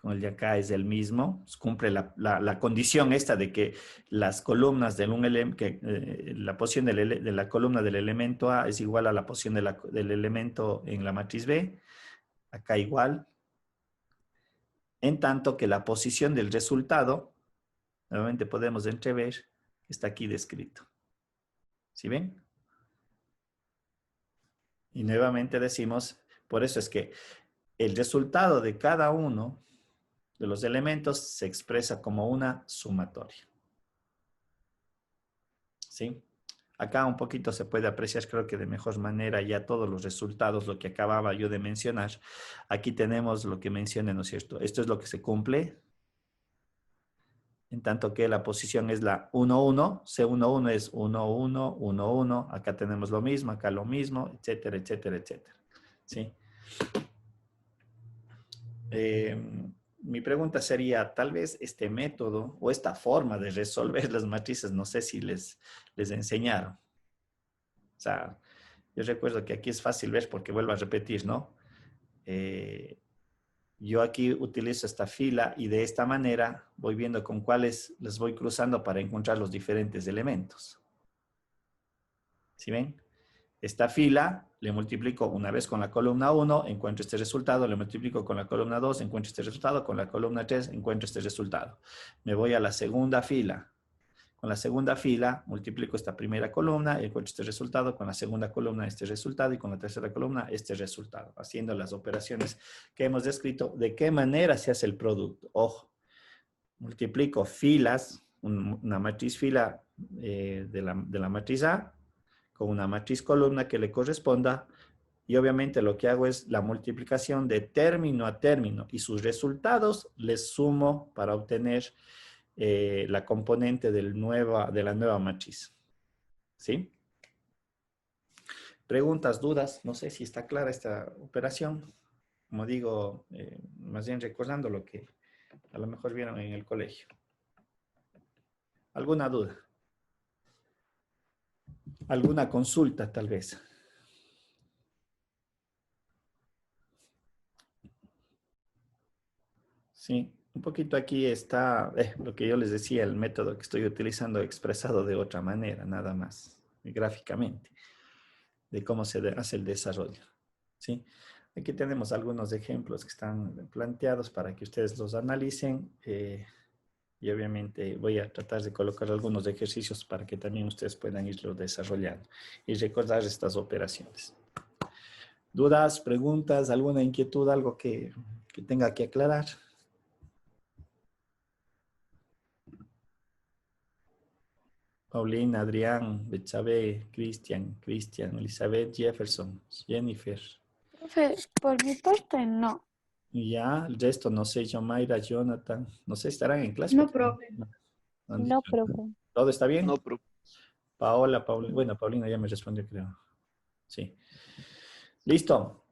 con el de acá es el mismo, pues cumple la condición esta de que las columnas de la posición de la columna del elemento A es igual a la posición del elemento en la matriz B. Acá igual. En tanto que la posición del resultado, nuevamente podemos entrever, está aquí descrito. ¿Sí ven? Y nuevamente decimos, por eso es que el resultado de cada uno de los elementos se expresa como una sumatoria. ¿Sí? Acá un poquito se puede apreciar, creo que de mejor manera, ya todos los resultados, lo que acababa yo de mencionar. Aquí tenemos lo que mencioné, ¿no es cierto? Esto es lo que se cumple, en tanto que la posición es la 1, 1, C11 es 1, 1, 1, 1, acá tenemos lo mismo, acá lo mismo, etcétera, etcétera, etcétera. ¿Sí? Mi pregunta sería, tal vez este método o esta forma de resolver las matrices, no sé si les enseñaron. O sea, yo recuerdo que aquí es fácil ver porque vuelvo a repetir, ¿no? Yo aquí utilizo esta fila y de esta manera voy viendo con cuáles les voy cruzando para encontrar los diferentes elementos. ¿Sí ven? Esta fila le multiplico una vez con la columna 1, encuentro este resultado, le multiplico con la columna 2, encuentro este resultado, con la columna 3, encuentro este resultado. Me voy a la segunda fila. Con la segunda fila multiplico esta primera columna, encuentro este resultado, con la segunda columna este resultado y con la tercera columna este resultado. Haciendo las operaciones que hemos descrito, ¿de qué manera se hace el producto? Ojo, multiplico filas, una matriz fila de la matriz A, con una matriz columna que le corresponda y obviamente lo que hago es la multiplicación de término a término y sus resultados les sumo para obtener la componente de la nueva matriz. ¿Sí? Preguntas, dudas, no sé si está clara esta operación. Como digo, más bien recordando lo que a lo mejor vieron en el colegio. ¿Alguna duda? ¿Alguna consulta, tal vez? Sí, un poquito aquí está lo que yo les decía, el método que estoy utilizando expresado de otra manera, nada más, gráficamente, de cómo se hace el desarrollo. ¿Sí? Aquí tenemos algunos ejemplos que están planteados para que ustedes los analicen y obviamente voy a tratar de colocar algunos ejercicios para que también ustedes puedan irlo desarrollando y recordar estas operaciones. ¿Dudas, preguntas, alguna inquietud, algo que tenga que aclarar? Paulina, Adrián, Betsabe, Cristian, Elizabeth, Jefferson, Jennifer. Profe, por mi parte, no. Y ya, el resto, no sé, Yomaira, Jonathan, no sé, estarán en clase. No, profe. Han No, dicho. profe. ¿Todo está bien? No, pero Paola, bueno, Paulina ya me respondió, creo. Sí. Listo.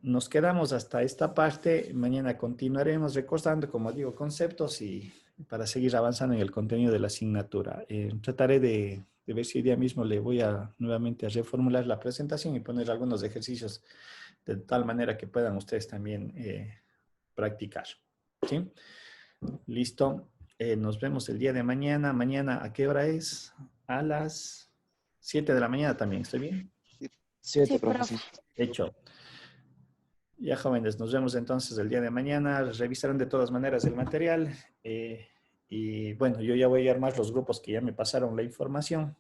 Nos quedamos hasta esta parte. Mañana continuaremos recordando, como digo, conceptos y para seguir avanzando en el contenido de la asignatura. Trataré de ver si hoy día mismo le voy nuevamente a reformular la presentación y poner algunos ejercicios de tal manera que puedan ustedes también practicar. ¿Sí? Listo. Nos vemos el día de mañana. Mañana, ¿a qué hora es? A las 7 de la mañana también. ¿Estoy bien? 7, Sí, profe, profe. sí. Hecho. Ya, jóvenes, nos vemos entonces el día de mañana. Revisarán de todas maneras el material. Y bueno, yo ya voy a armar los grupos que ya me pasaron la información